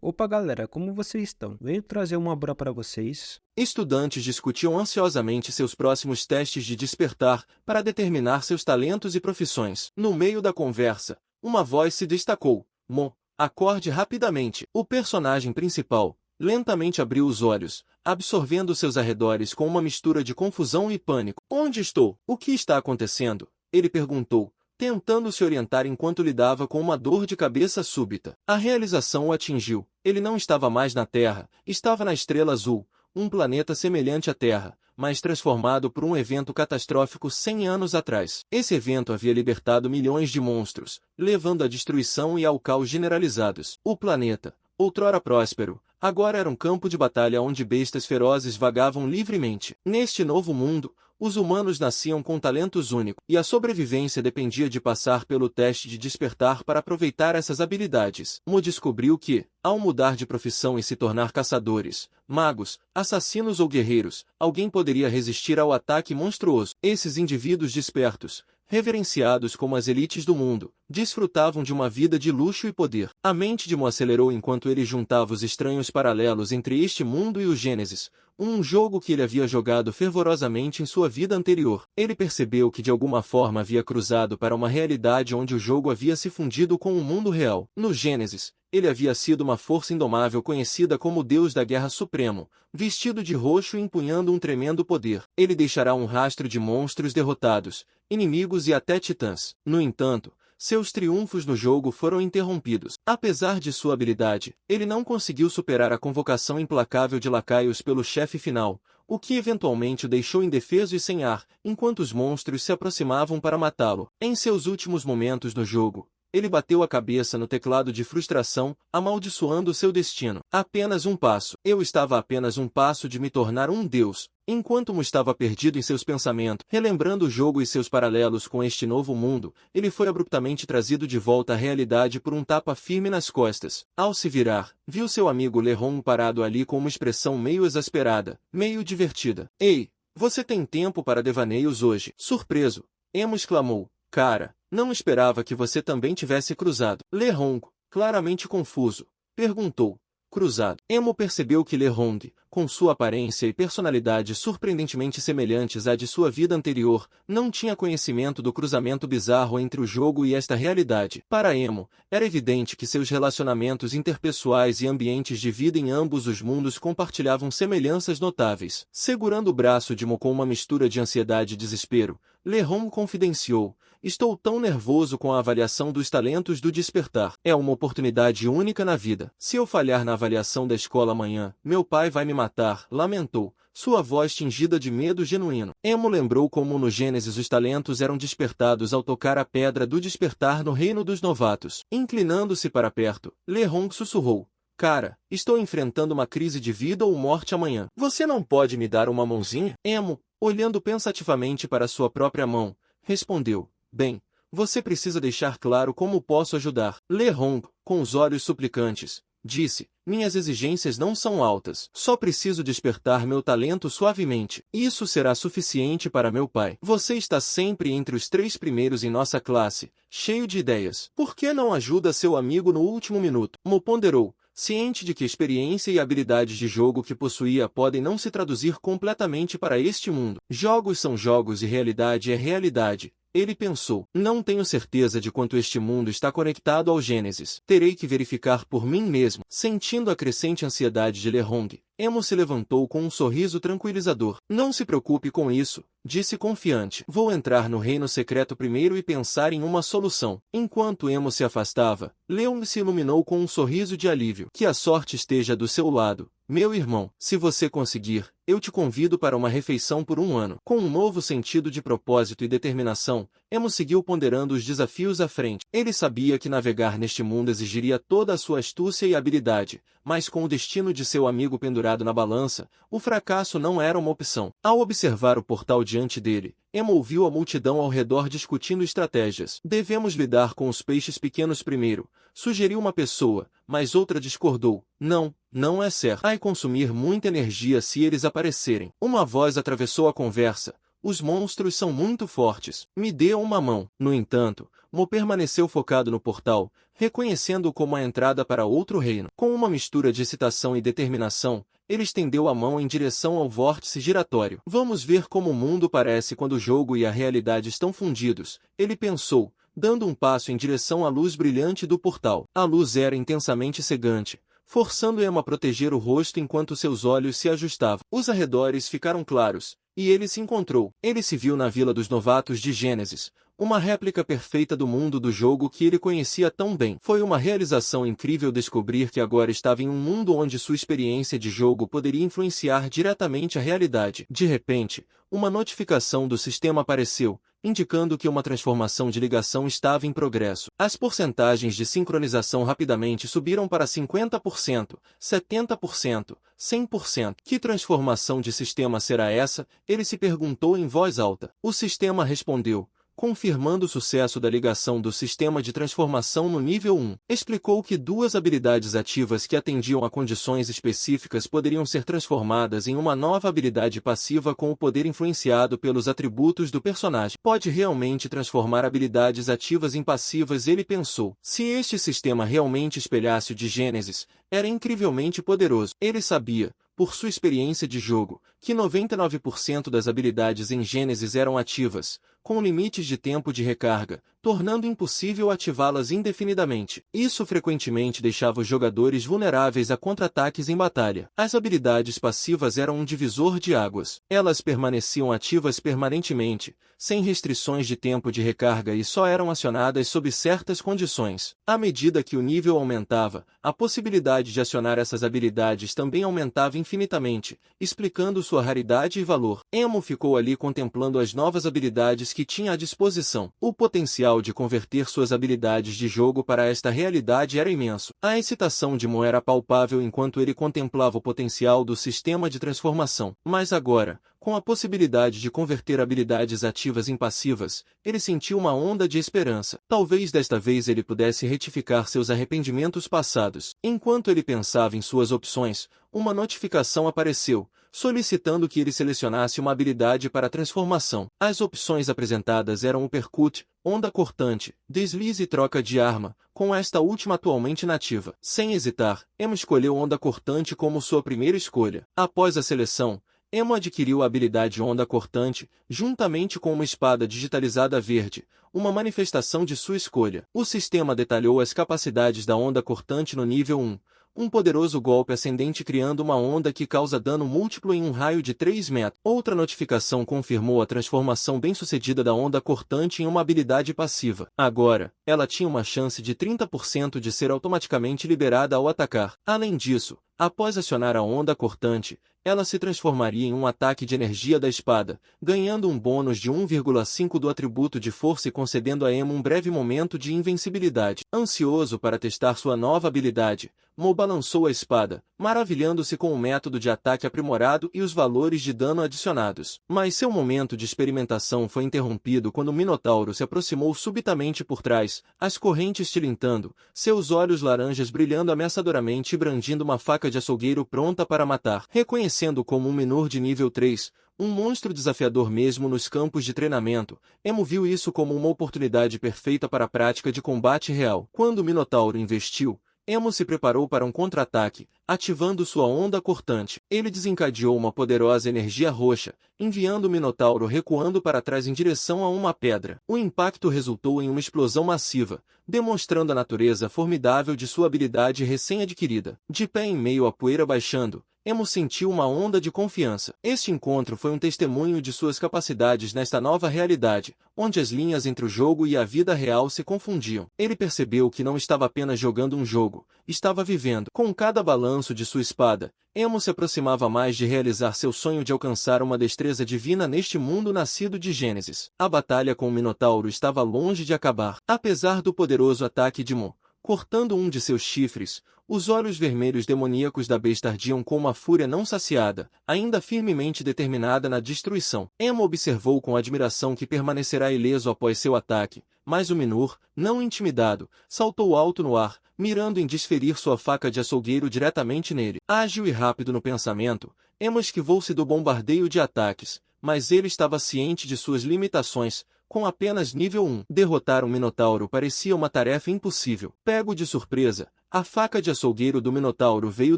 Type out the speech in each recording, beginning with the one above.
Opa, galera, como vocês estão? Venho trazer uma obra para vocês. Estudantes discutiam ansiosamente seus próximos testes de despertar para determinar seus talentos e profissões. No meio da conversa, uma voz se destacou. Mo, acorde rapidamente. O personagem principal lentamente abriu os olhos, absorvendo seus arredores com uma mistura de confusão e pânico. Onde estou? O que está acontecendo? Ele perguntou, tentando se orientar enquanto lidava com uma dor de cabeça súbita. A realização o atingiu. Ele não estava mais na Terra, estava na Estrela Azul, um planeta semelhante à Terra, mas transformado por um evento catastrófico 100 anos atrás. Esse evento havia libertado milhões de monstros, levando à destruição e ao caos generalizados. O planeta, outrora próspero, agora era um campo de batalha onde bestas ferozes vagavam livremente. Neste novo mundo, os humanos nasciam com talentos únicos, e a sobrevivência dependia de passar pelo teste de despertar para aproveitar essas habilidades. Mo descobriu que, ao mudar de profissão e se tornar caçadores, magos, assassinos ou guerreiros, alguém poderia resistir ao ataque monstruoso. Esses indivíduos despertos, reverenciados como as elites do mundo, desfrutavam de uma vida de luxo e poder. A mente de Mo acelerou enquanto ele juntava os estranhos paralelos entre este mundo e o Gênesis, um jogo que ele havia jogado fervorosamente em sua vida anterior. Ele percebeu que de alguma forma havia cruzado para uma realidade onde o jogo havia se fundido com o mundo real. No Gênesis, ele havia sido uma força indomável conhecida como o Deus da Guerra Supremo, vestido de roxo e empunhando um tremendo poder. Ele deixará um rastro de monstros derrotados, inimigos e até titãs. No entanto, seus triunfos no jogo foram interrompidos. Apesar de sua habilidade, ele não conseguiu superar a convocação implacável de lacaios pelo chefe final, o que eventualmente o deixou indefeso e sem ar, enquanto os monstros se aproximavam para matá-lo. Em seus últimos momentos no jogo, ele bateu a cabeça no teclado de frustração, amaldiçoando seu destino. Apenas um passo. Eu estava a apenas um passo de me tornar um deus. Enquanto Mo estava perdido em seus pensamentos, relembrando o jogo e seus paralelos com este novo mundo, ele foi abruptamente trazido de volta à realidade por um tapa firme nas costas. Ao se virar, viu seu amigo Leron parado ali com uma expressão meio exasperada, meio divertida. Ei, você tem tempo para devaneios hoje? Surpreso, Emo exclamou. Cara, não esperava que você também tivesse cruzado. Leron, claramente confuso, perguntou. Cruzado. Emo percebeu que Lehong, com sua aparência e personalidade surpreendentemente semelhantes à de sua vida anterior, não tinha conhecimento do cruzamento bizarro entre o jogo e esta realidade. Para Emo, era evidente que seus relacionamentos interpessoais e ambientes de vida em ambos os mundos compartilhavam semelhanças notáveis. Segurando o braço de Mo com uma mistura de ansiedade e desespero, Lehong confidenciou. Estou tão nervoso com a avaliação dos talentos do despertar. É uma oportunidade única na vida. Se eu falhar na avaliação da escola amanhã, meu pai vai me matar, lamentou, sua voz tingida de medo genuíno. Emo lembrou como no Gênesis os talentos eram despertados ao tocar a pedra do despertar no reino dos novatos. Inclinando-se para perto, Lehong sussurrou. Cara, estou enfrentando uma crise de vida ou morte amanhã. Você não pode me dar uma mãozinha? Emo, olhando pensativamente para sua própria mão, respondeu. Bem, você precisa deixar claro como posso ajudar. Lehong, com os olhos suplicantes, disse, minhas exigências não são altas. Só preciso despertar meu talento suavemente. Isso será suficiente para meu pai. Você está sempre entre os 3 primeiros em nossa classe, cheio de ideias. Por que não ajuda seu amigo no último minuto? Mo ponderou, ciente de que a experiência e habilidades de jogo que possuía podem não se traduzir completamente para este mundo. Jogos são jogos e realidade é realidade. Ele pensou, não tenho certeza de quanto este mundo está conectado ao Gênesis. Terei que verificar por mim mesmo. Sentindo a crescente ansiedade de Lehong, Emo se levantou com um sorriso tranquilizador. Não se preocupe com isso, disse confiante. Vou entrar no reino secreto primeiro e pensar em uma solução. Enquanto Emo se afastava, Leon se iluminou com um sorriso de alívio. Que a sorte esteja do seu lado, meu irmão. Se você conseguir, eu te convido para uma refeição por um ano. Com um novo sentido de propósito e determinação, Emo seguiu ponderando os desafios à frente. Ele sabia que navegar neste mundo exigiria toda a sua astúcia e habilidade, mas com o destino de seu amigo pendurado na balança, o fracasso não era uma opção. Ao observar o portal diante dele, Emo ouviu a multidão ao redor discutindo estratégias. Devemos lidar com os peixes pequenos primeiro, sugeriu uma pessoa, mas outra discordou. Não, não é certo. Vai consumir muita energia se eles aparecerem. Uma voz atravessou a conversa. Os monstros são muito fortes. Me dê uma mão. No entanto, Mo permaneceu focado no portal, reconhecendo-o como a entrada para outro reino. Com uma mistura de excitação e determinação, ele estendeu a mão em direção ao vórtice giratório. Vamos ver como o mundo parece quando o jogo e a realidade estão fundidos, ele pensou, dando um passo em direção à luz brilhante do portal. A luz era intensamente cegante, forçando Emma a proteger o rosto enquanto seus olhos se ajustavam. Os arredores ficaram claros, e ele se encontrou. Ele se viu na Vila dos Novatos de Gênesis, uma réplica perfeita do mundo do jogo que ele conhecia tão bem. Foi uma realização incrível descobrir que agora estava em um mundo onde sua experiência de jogo poderia influenciar diretamente a realidade. De repente, uma notificação do sistema apareceu, indicando que uma transformação de ligação estava em progresso. As porcentagens de sincronização rapidamente subiram para 50%, 70%, 100%. Que transformação de sistema será essa? Ele se perguntou em voz alta. O sistema respondeu, confirmando o sucesso da ligação do sistema de transformação no nível 1. Explicou que duas habilidades ativas que atendiam a condições específicas poderiam ser transformadas em uma nova habilidade passiva com o poder influenciado pelos atributos do personagem. Pode realmente transformar habilidades ativas em passivas, ele pensou. Se este sistema realmente espelhasse o de Gênesis, era incrivelmente poderoso. Ele sabia, por sua experiência de jogo, que 99% das habilidades em Gênesis eram ativas, com limites de tempo de recarga, tornando impossível ativá-las indefinidamente. Isso frequentemente deixava os jogadores vulneráveis a contra-ataques em batalha. As habilidades passivas eram um divisor de águas. Elas permaneciam ativas permanentemente, sem restrições de tempo de recarga e só eram acionadas sob certas condições. À medida que o nível aumentava, a possibilidade de acionar essas habilidades também aumentava infinitamente, explicando sua raridade e valor. Emo ficou ali contemplando as novas habilidades que tinha à disposição. O potencial de converter suas habilidades de jogo para esta realidade era imenso. A excitação de Mo era palpável enquanto ele contemplava o potencial do sistema de transformação. Mas agora, com a possibilidade de converter habilidades ativas em passivas, ele sentiu uma onda de esperança. Talvez desta vez ele pudesse retificar seus arrependimentos passados. Enquanto ele pensava em suas opções, uma notificação apareceu, solicitando que ele selecionasse uma habilidade para transformação. As opções apresentadas eram Uppercut, Onda Cortante, Deslize e Troca de Arma, com esta última atualmente nativa. Sem hesitar, Emo escolheu Onda Cortante como sua primeira escolha. Após a seleção, Emo adquiriu a habilidade Onda Cortante, juntamente com uma espada digitalizada verde, uma manifestação de sua escolha. O sistema detalhou as capacidades da Onda Cortante no nível 1. Um poderoso golpe ascendente criando uma onda que causa dano múltiplo em um raio de 3 metros. Outra notificação confirmou a transformação bem-sucedida da onda cortante em uma habilidade passiva. Agora, ela tinha uma chance de 30% de ser automaticamente liberada ao atacar. Além disso, após acionar a onda cortante, ela se transformaria em um ataque de energia da espada, ganhando um bônus de 1,5 do atributo de força e concedendo a Emo um breve momento de invencibilidade. Ansioso para testar sua nova habilidade, Mo balançou a espada, maravilhando-se com o método de ataque aprimorado e os valores de dano adicionados. Mas seu momento de experimentação foi interrompido quando o Minotauro se aproximou subitamente por trás, as correntes tilintando, seus olhos laranjas brilhando ameaçadoramente e brandindo uma faca de açougueiro pronta para matar. Reconhecendo como um menor de nível 3, um monstro desafiador mesmo nos campos de treinamento, Emo viu isso como uma oportunidade perfeita para a prática de combate real. Quando o Minotauro investiu, Emo se preparou para um contra-ataque, ativando sua onda cortante. Ele desencadeou uma poderosa energia roxa, enviando o Minotauro recuando para trás em direção a uma pedra. O impacto resultou em uma explosão massiva, demonstrando a natureza formidável de sua habilidade recém-adquirida. De pé em meio à poeira baixando, Emo sentiu uma onda de confiança. Este encontro foi um testemunho de suas capacidades nesta nova realidade, onde as linhas entre o jogo e a vida real se confundiam. Ele percebeu que não estava apenas jogando um jogo, estava vivendo. Com cada balanço de sua espada, Emo se aproximava mais de realizar seu sonho de alcançar uma destreza divina neste mundo nascido de Gênesis. A batalha com o Minotauro estava longe de acabar. Apesar do poderoso ataque de Mo, cortando um de seus chifres, os olhos vermelhos demoníacos da besta ardiam com uma fúria não saciada, ainda firmemente determinada na destruição. Emo observou com admiração que permanecerá ileso após seu ataque, mas o Minor, não intimidado, saltou alto no ar, mirando em desferir sua faca de açougueiro diretamente nele. Ágil e rápido no pensamento, Emo esquivou-se do bombardeio de ataques, mas ele estava ciente de suas limitações. Com apenas nível 1, derrotar um Minotauro parecia uma tarefa impossível. Pego de surpresa, a faca de açougueiro do Minotauro veio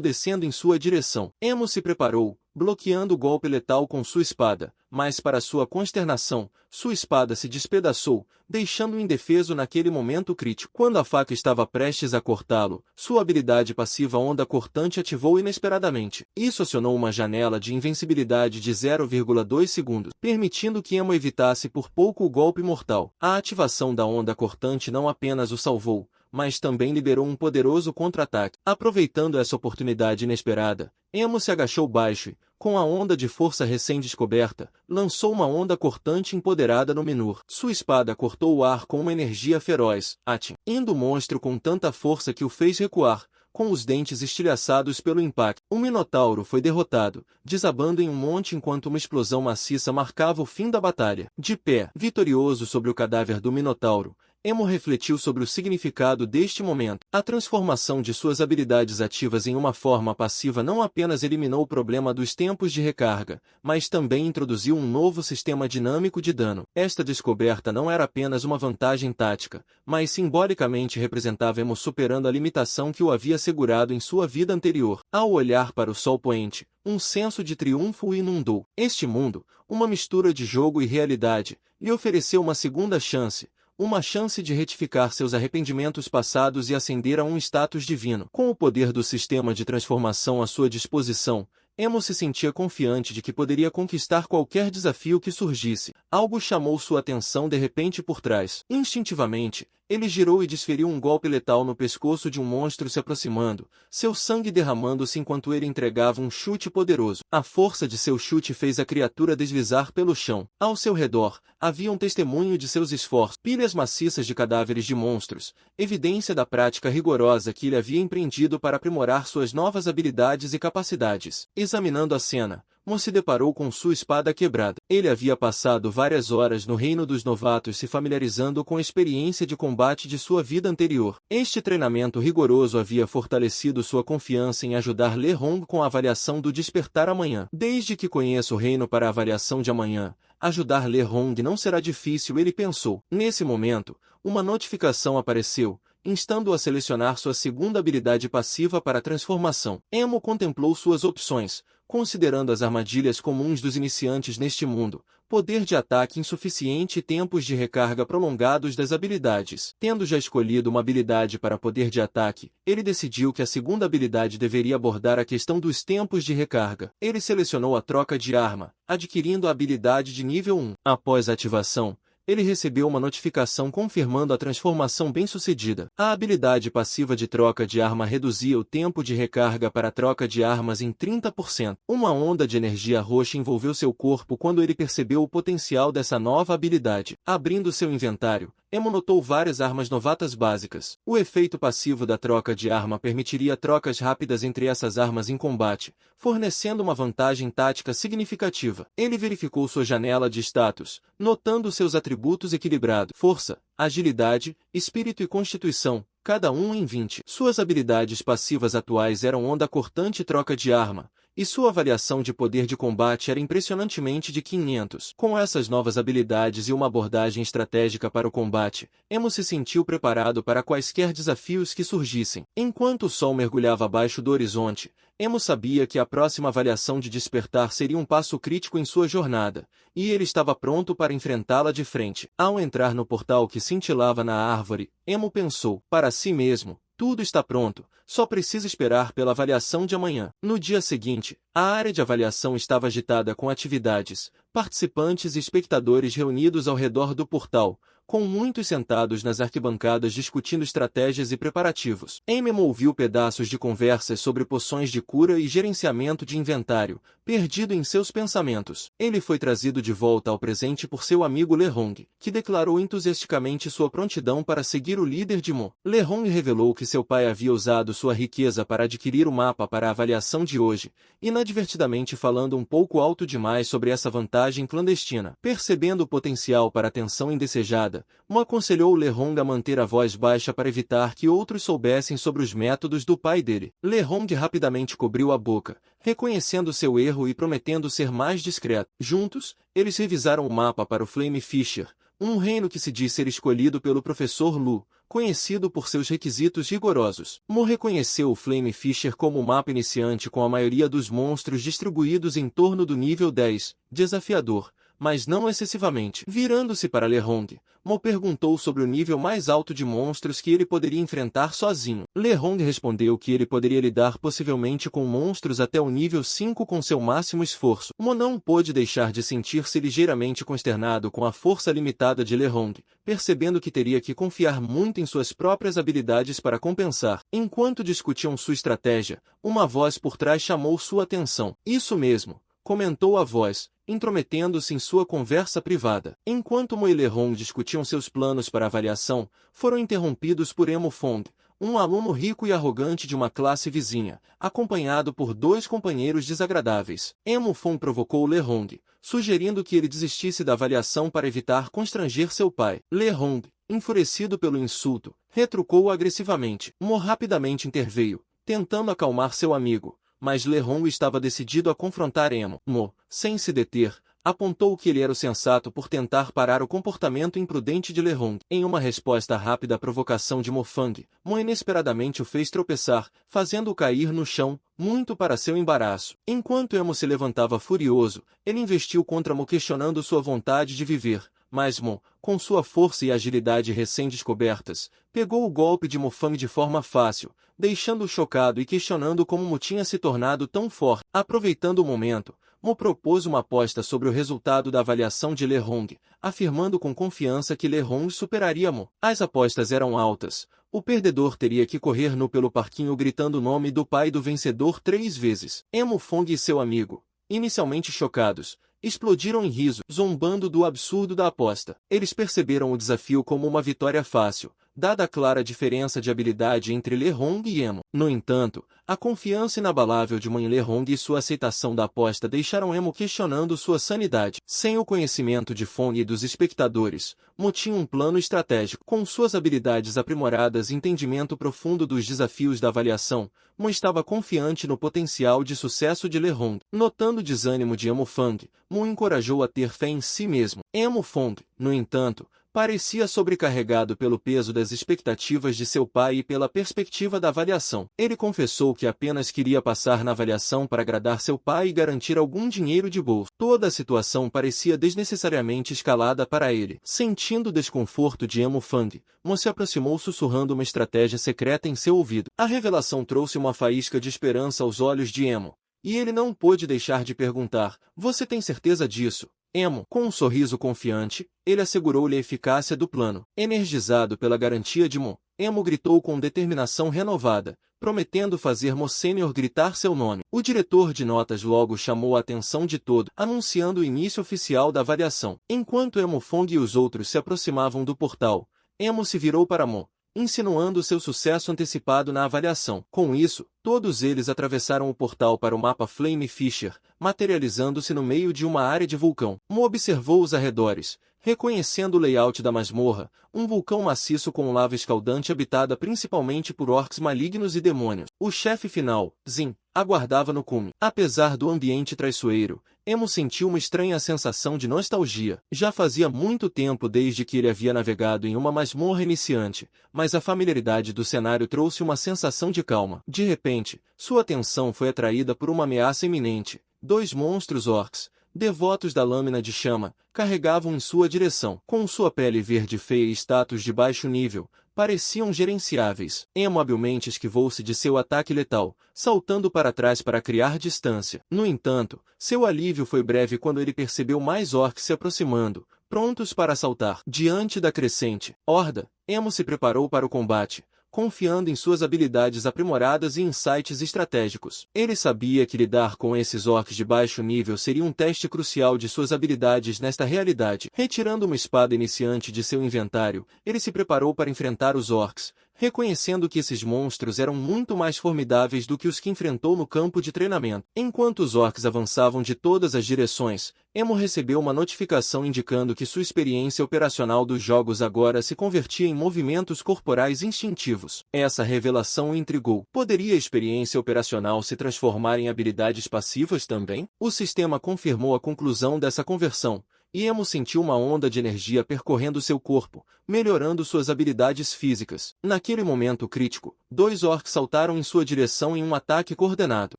descendo em sua direção. Emo se preparou, bloqueando o golpe letal com sua espada, mas para sua consternação, sua espada se despedaçou, deixando-o indefeso naquele momento crítico. Quando a faca estava prestes a cortá-lo, sua habilidade passiva Onda Cortante ativou inesperadamente. Isso acionou uma janela de invencibilidade de 0,2 segundos, permitindo que Emo evitasse por pouco o golpe mortal. A ativação da Onda Cortante não apenas o salvou, mas também liberou um poderoso contra-ataque. Aproveitando essa oportunidade inesperada, Emo se agachou baixo e, com a onda de força recém-descoberta, lançou uma onda cortante empoderada no Minur. Sua espada cortou o ar com uma energia feroz, atingindo o monstro com tanta força que o fez recuar, com os dentes estilhaçados pelo impacto. O Minotauro foi derrotado, desabando em um monte enquanto uma explosão maciça marcava o fim da batalha. De pé, vitorioso sobre o cadáver do Minotauro, Emo refletiu sobre o significado deste momento. A transformação de suas habilidades ativas em uma forma passiva não apenas eliminou o problema dos tempos de recarga, mas também introduziu um novo sistema dinâmico de dano. Esta descoberta não era apenas uma vantagem tática, mas simbolicamente representava Emo superando a limitação que o havia segurado em sua vida anterior. Ao olhar para o sol poente, um senso de triunfo o inundou. Este mundo, uma mistura de jogo e realidade, lhe ofereceu uma segunda chance. Uma chance de retificar seus arrependimentos passados e ascender a um status divino. Com o poder do sistema de transformação à sua disposição, Emo se sentia confiante de que poderia conquistar qualquer desafio que surgisse. Algo chamou sua atenção de repente por trás. Instintivamente, ele girou e desferiu um golpe letal no pescoço de um monstro se aproximando, seu sangue derramando-se enquanto ele entregava um chute poderoso. A força de seu chute fez a criatura deslizar pelo chão. Ao seu redor, havia um testemunho de seus esforços. Pilhas maciças de cadáveres de monstros, evidência da prática rigorosa que ele havia empreendido para aprimorar suas novas habilidades e capacidades. Examinando a cena, Mo se deparou com sua espada quebrada. Ele havia passado várias horas no reino dos novatos se familiarizando com a experiência de combate de sua vida anterior. Este treinamento rigoroso havia fortalecido sua confiança em ajudar Le Hong com a avaliação do despertar amanhã. Desde que conheço o reino para a avaliação de amanhã, ajudar Le Hong não será difícil, ele pensou. Nesse momento, uma notificação apareceu, instando-o a selecionar sua segunda habilidade passiva para a transformação. Emo contemplou suas opções, considerando as armadilhas comuns dos iniciantes neste mundo, poder de ataque insuficiente e tempos de recarga prolongados das habilidades. Tendo já escolhido uma habilidade para poder de ataque, ele decidiu que a segunda habilidade deveria abordar a questão dos tempos de recarga. Ele selecionou a troca de arma, adquirindo a habilidade de nível 1. Após a ativação, ele recebeu uma notificação confirmando a transformação bem-sucedida. A habilidade passiva de troca de arma reduzia o tempo de recarga para a troca de armas em 30%. Uma onda de energia roxa envolveu seu corpo quando ele percebeu o potencial dessa nova habilidade. Abrindo seu inventário, Emo notou várias armas novatas básicas. O efeito passivo da troca de arma permitiria trocas rápidas entre essas armas em combate, fornecendo uma vantagem tática significativa. Ele verificou sua janela de status, notando seus atributos equilibrados: força, agilidade, espírito e constituição, cada um em 20. Suas habilidades passivas atuais eram onda cortante e troca de arma, e sua avaliação de poder de combate era impressionantemente de 500. Com essas novas habilidades e uma abordagem estratégica para o combate, Emo se sentiu preparado para quaisquer desafios que surgissem. Enquanto o sol mergulhava abaixo do horizonte, Emo sabia que a próxima avaliação de despertar seria um passo crítico em sua jornada, e ele estava pronto para enfrentá-la de frente. Ao entrar no portal que cintilava na árvore, Emo pensou para si mesmo: tudo está pronto, só precisa esperar pela avaliação de amanhã. No dia seguinte, a área de avaliação estava agitada com atividades, participantes e espectadores reunidos ao redor do portal, com muitos sentados nas arquibancadas discutindo estratégias e preparativos. Emo ouviu pedaços de conversas sobre poções de cura e gerenciamento de inventário, perdido em seus pensamentos. Ele foi trazido de volta ao presente por seu amigo Le Hong, que declarou entusiasticamente sua prontidão para seguir o líder de Mo. Le Hong revelou que seu pai havia usado sua riqueza para adquirir o mapa para a avaliação de hoje, inadvertidamente falando um pouco alto demais sobre essa vantagem clandestina. Percebendo o potencial para atenção indesejada, preocupada, Mo aconselhou LeRong a manter a voz baixa para evitar que outros soubessem sobre os métodos do pai dele. LeRong rapidamente cobriu a boca, reconhecendo seu erro e prometendo ser mais discreto. Juntos, eles revisaram o mapa para o Flame Fisher, um reino que se diz ser escolhido pelo professor Lu, conhecido por seus requisitos rigorosos. Mo reconheceu o Flame Fisher como o mapa iniciante com a maioria dos monstros distribuídos em torno do nível 10, desafiador, mas não excessivamente. Virando-se para LeRong, Mo perguntou sobre o nível mais alto de monstros que ele poderia enfrentar sozinho. LeRong respondeu que ele poderia lidar possivelmente com monstros até o nível 5 com seu máximo esforço. Mo não pôde deixar de sentir-se ligeiramente consternado com a força limitada de LeRong, percebendo que teria que confiar muito em suas próprias habilidades para compensar. Enquanto discutiam sua estratégia, uma voz por trás chamou sua atenção. Isso mesmo, comentou a voz, intrometendo-se em sua conversa privada. Enquanto Mo e LeRong discutiam seus planos para avaliação, foram interrompidos por Emo Fong, um aluno rico e arrogante de uma classe vizinha, acompanhado por dois companheiros desagradáveis. Emo Fong provocou LeRong, sugerindo que ele desistisse da avaliação para evitar constranger seu pai. LeRong, enfurecido pelo insulto, retrucou agressivamente. Mo rapidamente interveio, tentando acalmar seu amigo, mas LeRong estava decidido a confrontar Emo. Mo, sem se deter, apontou que ele era o sensato por tentar parar o comportamento imprudente de LeRong. Em uma resposta rápida à provocação de Mo Fang, Mo inesperadamente o fez tropeçar, fazendo-o cair no chão, muito para seu embaraço. Enquanto Emo se levantava furioso, ele investiu contra Mo questionando sua vontade de viver, mas Mo, com sua força e agilidade recém-descobertas, pegou o golpe de Mo Fang de forma fácil, deixando-o chocado e questionando como Mo tinha se tornado tão forte. Aproveitando o momento, Mo propôs uma aposta sobre o resultado da avaliação de LeRong, afirmando com confiança que LeRong superaria Mo. As apostas eram altas. O perdedor teria que correr nu pelo parquinho gritando o nome do pai do vencedor 3 vezes. Emo Fong e seu amigo, inicialmente chocados, explodiram em riso, zombando do absurdo da aposta. Eles perceberam o desafio como uma vitória fácil, dada a clara diferença de habilidade entre LeRong e Emo. No entanto, a confiança inabalável de Mo em LeRong e sua aceitação da aposta deixaram Emo questionando sua sanidade. Sem o conhecimento de Fong e dos espectadores, Mo tinha um plano estratégico. Com suas habilidades aprimoradas e entendimento profundo dos desafios da avaliação, Mo estava confiante no potencial de sucesso de LeRong. Notando o desânimo de Emo Fong, Mo o encorajou a ter fé em si mesmo. Emo Fong, no entanto, parecia sobrecarregado pelo peso das expectativas de seu pai e pela perspectiva da avaliação. Ele confessou que apenas queria passar na avaliação para agradar seu pai e garantir algum dinheiro de bolso. Toda a situação parecia desnecessariamente escalada para ele. Sentindo o desconforto de Emo Fang, Mo se aproximou sussurrando uma estratégia secreta em seu ouvido. A revelação trouxe uma faísca de esperança aos olhos de Emo, e ele não pôde deixar de perguntar: "Você tem certeza disso?" Emo, com um sorriso confiante, ele assegurou-lhe a eficácia do plano. Energizado pela garantia de Mo, Emo gritou com determinação renovada, prometendo fazer Mo Sênior gritar seu nome. O diretor de notas logo chamou a atenção de todo, anunciando o início oficial da avaliação. Enquanto Emo Fong e os outros se aproximavam do portal, Emo se virou para Mo, insinuando seu sucesso antecipado na avaliação. Com isso, todos eles atravessaram o portal para o mapa Flame Fisher, materializando-se no meio de uma área de vulcão. Mo observou os arredores, reconhecendo o layout da masmorra, um vulcão maciço com lava escaldante habitada principalmente por orcs malignos e demônios. O chefe final, Zin, aguardava no cume. Apesar do ambiente traiçoeiro, Emo sentiu uma estranha sensação de nostalgia. Já fazia muito tempo desde que ele havia navegado em uma masmorra iniciante, mas a familiaridade do cenário trouxe uma sensação de calma. De repente, sua atenção foi atraída por uma ameaça iminente. 2 monstros orcs, devotos da lâmina de chama, carregavam em sua direção. Com sua pele verde feia e status de baixo nível, pareciam gerenciáveis. Emo habilmente esquivou-se de seu ataque letal, saltando para trás para criar distância. No entanto, seu alívio foi breve quando ele percebeu mais orcs se aproximando, prontos para assaltar. Diante da crescente horda, Emo se preparou para o combate, confiando em suas habilidades aprimoradas e insights estratégicos. Ele sabia que lidar com esses orcs de baixo nível seria um teste crucial de suas habilidades nesta realidade. Retirando uma espada iniciante de seu inventário, ele se preparou para enfrentar os orcs, reconhecendo que esses monstros eram muito mais formidáveis do que os que enfrentou no campo de treinamento. Enquanto os orcs avançavam de todas as direções, Emo recebeu uma notificação indicando que sua experiência operacional dos jogos agora se convertia em movimentos corporais instintivos. Essa revelação o intrigou. Poderia a experiência operacional se transformar em habilidades passivas também? O sistema confirmou a conclusão dessa conversão, e Emo sentiu uma onda de energia percorrendo seu corpo, melhorando suas habilidades físicas. Naquele momento crítico, 2 orcs saltaram em sua direção em um ataque coordenado.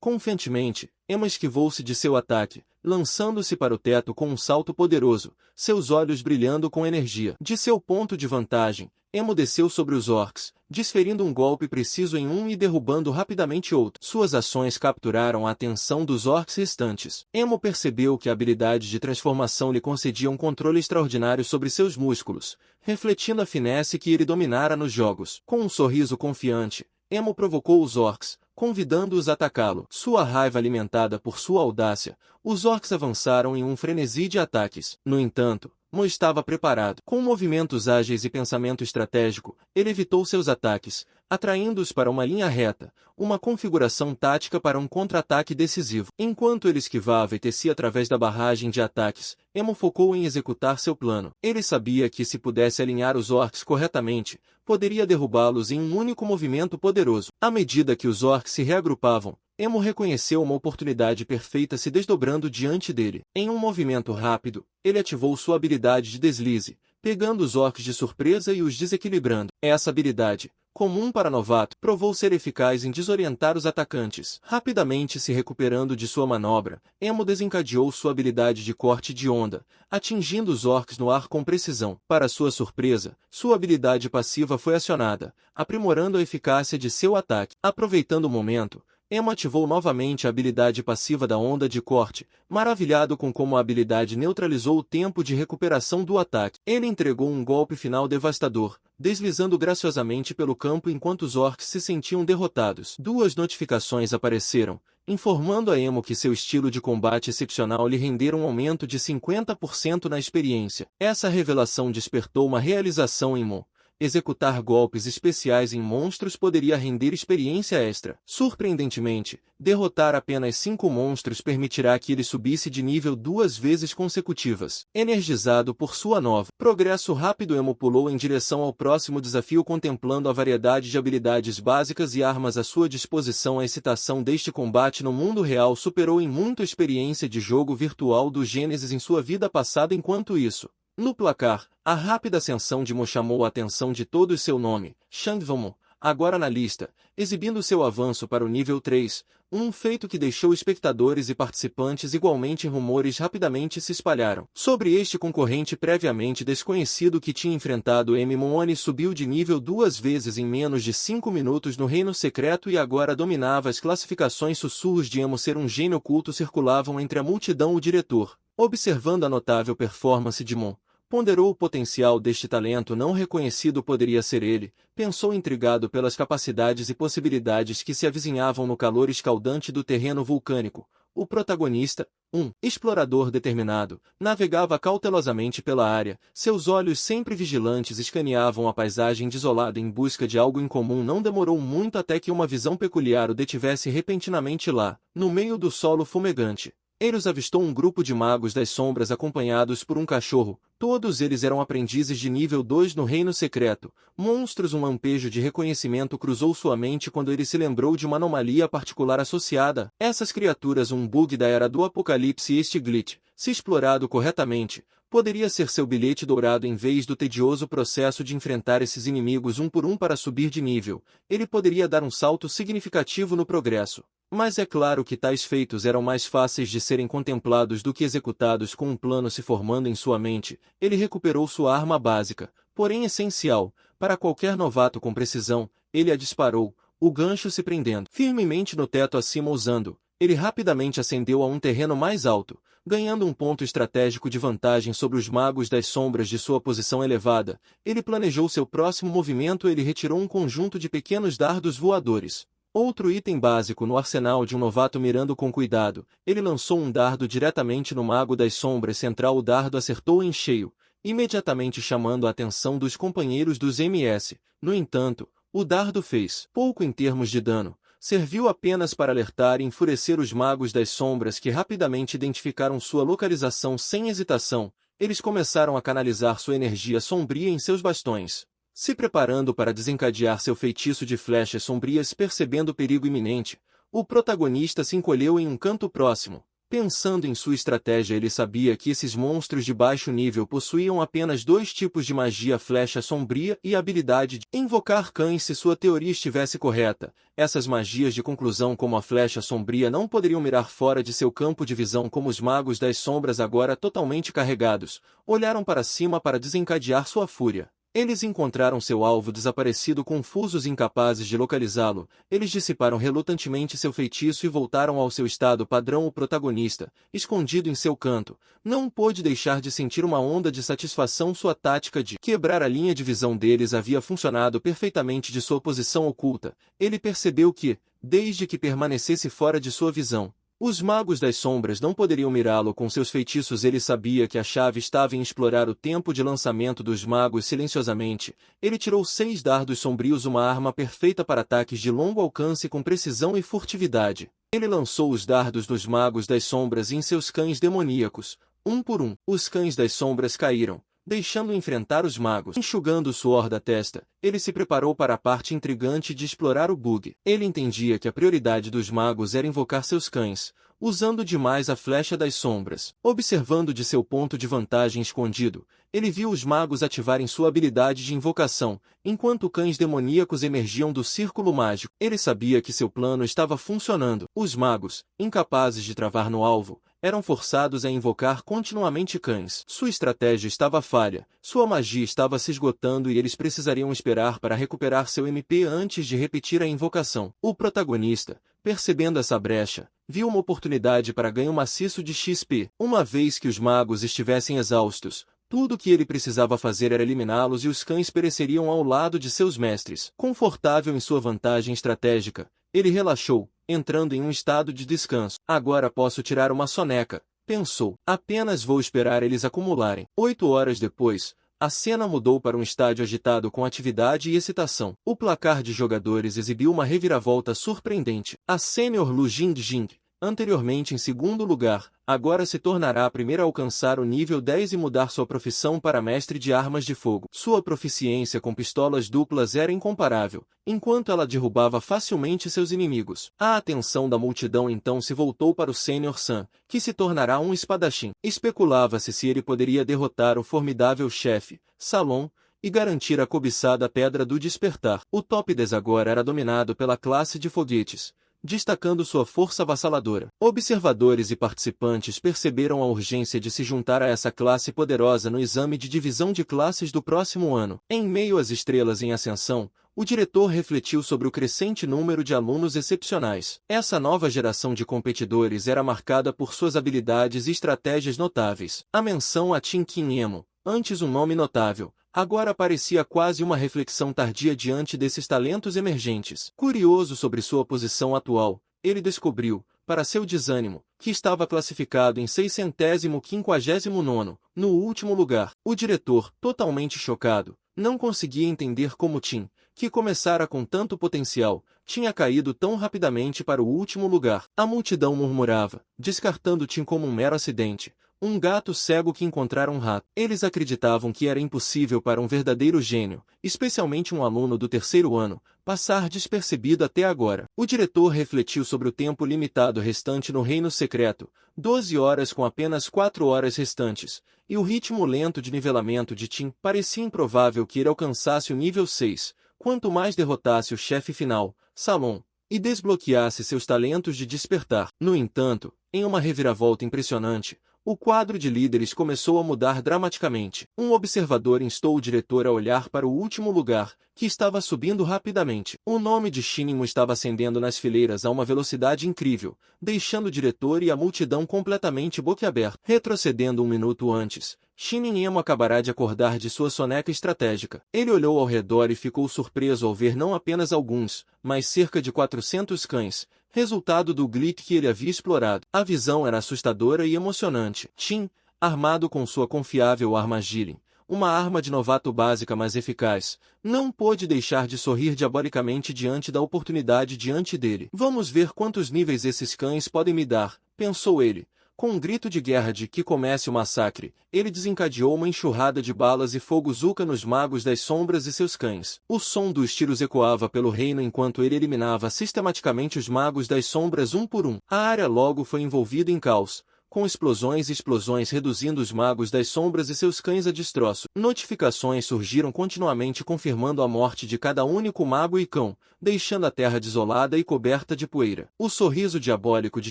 Confiantemente, Emo esquivou-se de seu ataque, lançando-se para o teto com um salto poderoso, seus olhos brilhando com energia. De seu ponto de vantagem, Emo desceu sobre os orcs, desferindo um golpe preciso em um e derrubando rapidamente outro. Suas ações capturaram a atenção dos orcs restantes. Emo percebeu que a habilidade de transformação lhe concedia um controle extraordinário sobre seus músculos, refletindo a finesse que ele dominara nos jogos. Com um sorriso confiante, Emo provocou os orcs, convidando-os a atacá-lo. Sua raiva alimentada por sua audácia, os orcs avançaram em um frenesi de ataques. No entanto, Mo estava preparado. Com movimentos ágeis e pensamento estratégico, ele evitou seus ataques, atraindo-os para uma linha reta, uma configuração tática para um contra-ataque decisivo. Enquanto ele esquivava e tecia através da barragem de ataques, Emo focou em executar seu plano. Ele sabia que se pudesse alinhar os orcs corretamente, poderia derrubá-los em um único movimento poderoso. À medida que os orcs se reagrupavam, Emo reconheceu uma oportunidade perfeita se desdobrando diante dele. Em um movimento rápido, ele ativou sua habilidade de deslize, pegando os orcs de surpresa e os desequilibrando. Essa habilidade, comum para novato, provou ser eficaz em desorientar os atacantes. Rapidamente se recuperando de sua manobra, Emo desencadeou sua habilidade de corte de onda, atingindo os orcs no ar com precisão. Para sua surpresa, sua habilidade passiva foi acionada, aprimorando a eficácia de seu ataque. Aproveitando o momento, Emo ativou novamente a habilidade passiva da onda de corte, maravilhado com como a habilidade neutralizou o tempo de recuperação do ataque. Ele entregou um golpe final devastador, deslizando graciosamente pelo campo enquanto os orcs se sentiam derrotados. 2 notificações apareceram, informando a Emo que seu estilo de combate excepcional lhe rendera um aumento de 50% na experiência. Essa revelação despertou uma realização em Mo. Executar golpes especiais em monstros poderia render experiência extra. Surpreendentemente, derrotar apenas 5 monstros permitirá que ele subisse de nível 2 vezes consecutivas. Energizado por sua nova progresso rápido, Emo pulou em direção ao próximo desafio, contemplando a variedade de habilidades básicas e armas à sua disposição. A excitação deste combate no mundo real superou em muito a experiência de jogo virtual do Gênesis em sua vida passada. Enquanto isso, no placar, a rápida ascensão de Mo chamou a atenção de todos. Seu nome, Shangvamo, agora na lista, exibindo seu avanço para o nível 3, um feito que deixou espectadores e participantes igualmente. Rumores rapidamente se espalharam sobre este concorrente previamente desconhecido que tinha enfrentado Moone. Subiu de nível 2 vezes em menos de 5 minutos no Reino Secreto e agora dominava as classificações. Sussurros de Emo ser um gênio oculto circulavam entre a multidão. O diretor, observando a notável performance de Mo, ponderou o potencial deste talento não reconhecido. Poderia ser ele, pensou intrigado pelas capacidades e possibilidades que se avizinhavam no calor escaldante do terreno vulcânico. O protagonista, um explorador determinado, navegava cautelosamente pela área, seus olhos sempre vigilantes escaneavam a paisagem desolada em busca de algo incomum. Não demorou muito até que uma visão peculiar o detivesse repentinamente lá, no meio do solo fumegante. Eles avistou um grupo de magos das sombras acompanhados por um cachorro. Todos eles eram aprendizes de nível 2 no Reino Secreto. Monstros. Um lampejo de reconhecimento cruzou sua mente quando ele se lembrou de uma anomalia particular associada. Essas criaturas, um bug da Era do Apocalipse. Este glitch, se explorado corretamente, poderia ser seu bilhete dourado. Em vez do tedioso processo de enfrentar esses inimigos um por um para subir de nível, ele poderia dar um salto significativo no progresso. Mas é claro que tais feitos eram mais fáceis de serem contemplados do que executados. Com um plano se formando em sua mente, ele recuperou sua arma básica, porém essencial, para qualquer novato com precisão. Ele a disparou, o gancho se prendendo firmemente no teto acima. Usando, ele rapidamente ascendeu a um terreno mais alto, ganhando um ponto estratégico de vantagem sobre os magos das sombras de sua posição elevada. Ele planejou seu próximo movimento. Ele retirou um conjunto de pequenos dardos voadores. Outro item básico no arsenal de um novato. Mirando com cuidado, ele lançou um dardo diretamente no mago das sombras central. O dardo acertou em cheio, imediatamente chamando a atenção dos companheiros dos MS. No entanto, O dardo fez pouco em termos de dano. Serviu apenas para alertar e enfurecer os magos das sombras que rapidamente identificaram sua localização sem hesitação. Eles começaram a canalizar sua energia sombria em seus bastões, se preparando para desencadear seu feitiço de flechas sombrias. Percebendo o perigo iminente, o protagonista se encolheu em um canto próximo. Pensando em sua estratégia, ele sabia que esses monstros de baixo nível possuíam apenas dois tipos de magia: flecha sombria e a habilidade de invocar cães. Se sua teoria estivesse correta, essas magias de conclusão como a flecha sombria não poderiam mirar fora de seu campo de visão. Como os magos das sombras, agora totalmente carregados, olharam para cima para desencadear sua fúria. Eles encontraram seu alvo desaparecido, confusos e incapazes de localizá-lo. Eles dissiparam relutantemente seu feitiço e voltaram ao seu estado padrão. O protagonista, escondido em seu canto, não pôde deixar de sentir uma onda de satisfação. Sua tática de quebrar a linha de visão deles havia funcionado perfeitamente. De sua posição oculta, ele percebeu que, desde que permanecesse fora de sua visão, os magos das sombras não poderiam mirá-lo com seus feitiços. Ele sabia que a chave estava em explorar o tempo de lançamento dos magos silenciosamente. Ele tirou 6 dardos sombrios, uma arma perfeita para ataques de longo alcance com precisão e furtividade. Ele lançou os dardos dos magos das sombras em seus cães demoníacos. Um por um, os cães das sombras caíram, deixando enfrentar os magos. Enxugando o suor da testa, ele se preparou para a parte intrigante de explorar o bug. Ele entendia que a prioridade dos magos era invocar seus cães, usando demais a flecha das sombras. Observando de seu ponto de vantagem escondido, ele viu os magos ativarem sua habilidade de invocação, enquanto cães demoníacos emergiam do círculo mágico. Ele sabia que seu plano estava funcionando. Os magos, incapazes de travar no alvo, eram forçados a invocar continuamente cães. Sua estratégia estava falha, sua magia estava se esgotando e eles precisariam esperar para recuperar seu MP antes de repetir a invocação. O protagonista, percebendo essa brecha, viu uma oportunidade para ganho maciço de XP. Uma vez que os magos estivessem exaustos, tudo o que ele precisava fazer era eliminá-los e os cães pereceriam ao lado de seus mestres. Confortável em sua vantagem estratégica, ele relaxou, entrando em um estado de descanso. Agora posso tirar uma soneca, pensou. Apenas vou esperar eles acumularem. 8 horas depois, a cena mudou para um estádio agitado com atividade e excitação. O placar de jogadores exibiu uma reviravolta surpreendente. A sênior Lu Jingjing, anteriormente em segundo lugar, agora se tornará a primeira a alcançar o nível 10 e mudar sua profissão para mestre de armas de fogo. Sua proficiência com pistolas duplas era incomparável, enquanto ela derrubava facilmente seus inimigos. A atenção da multidão então se voltou para o Sênior Sam, que se tornará um espadachim. Especulava-se se ele poderia derrotar o formidável chefe, Salom, e garantir a cobiçada Pedra do Despertar. O top 10 agora era dominado pela classe de foguetes, destacando sua força avassaladora. Observadores e participantes perceberam a urgência de se juntar a essa classe poderosa no exame de divisão de classes do próximo ano. Em meio às estrelas em ascensão, o diretor refletiu sobre o crescente número de alunos excepcionais. Essa nova geração de competidores era marcada por suas habilidades e estratégias notáveis. A menção a Tin Kin Emo, antes um nome notável, agora parecia quase uma reflexão tardia diante desses talentos emergentes. Curioso sobre sua posição atual, ele descobriu, para seu desânimo, que estava classificado em 659º, no último lugar. O diretor, totalmente chocado, não conseguia entender como Tim, que começara com tanto potencial, tinha caído tão rapidamente para o último lugar. A multidão murmurava, descartando Tim como um mero acidente, um gato cego que encontrara um rato. Eles acreditavam que era impossível para um verdadeiro gênio, especialmente um aluno do 3º ano, passar despercebido até agora. O diretor refletiu sobre o tempo limitado restante no Reino Secreto, 12 horas com apenas 4 horas restantes, e o ritmo lento de nivelamento de Tim. Parecia improvável que ele alcançasse o nível 6, quanto mais derrotasse o chefe final, Salom, e desbloqueasse seus talentos de despertar. No entanto, em uma reviravolta impressionante, o quadro de líderes começou a mudar dramaticamente. Um observador instou o diretor a olhar para o último lugar, que estava subindo rapidamente. O nome de Shinimo estava ascendendo nas fileiras a uma velocidade incrível, deixando o diretor e a multidão completamente boquiabertos. Retrocedendo um minuto antes, Shinimo acabará de acordar de sua soneca estratégica. Ele olhou ao redor e ficou surpreso ao ver não apenas alguns, mas cerca de 400 cães, resultado do glitch que ele havia explorado. A visão era assustadora e emocionante. Tim, armado com sua confiável arma Jiren, uma arma de novato básica mas eficaz, não pôde deixar de sorrir diabolicamente diante da oportunidade diante dele. Vamos ver quantos níveis esses cães podem me dar, pensou ele. Com um grito de guerra de que comece o massacre, ele desencadeou uma enxurrada de balas e fogo Zuka nos magos das sombras e seus cães. O som dos tiros ecoava pelo reino enquanto ele eliminava sistematicamente os magos das sombras um por um. A área logo foi envolvida em caos, com explosões e explosões reduzindo os magos das sombras e seus cães a destroço. Notificações surgiram continuamente confirmando a morte de cada único mago e cão, deixando a terra desolada e coberta de poeira. O sorriso diabólico de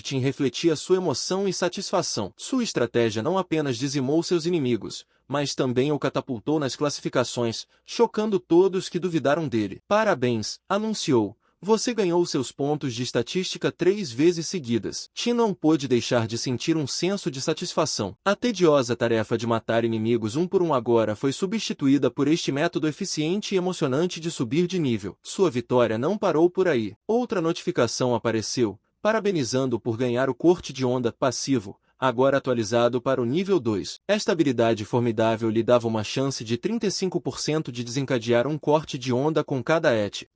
Tim refletia sua emoção e satisfação. Sua estratégia não apenas dizimou seus inimigos, mas também o catapultou nas classificações, chocando todos que duvidaram dele. Parabéns, anunciou. Você ganhou seus pontos de estatística 3 vezes seguidas. Tim não pôde deixar de sentir um senso de satisfação. A tediosa tarefa de matar inimigos um por um agora foi substituída por este método eficiente e emocionante de subir de nível. Sua vitória não parou por aí. Outra notificação apareceu, parabenizando-o por ganhar o corte de onda passivo, agora atualizado para o nível 2. Esta habilidade formidável lhe dava uma chance de 35% de desencadear um corte de onda com cada et.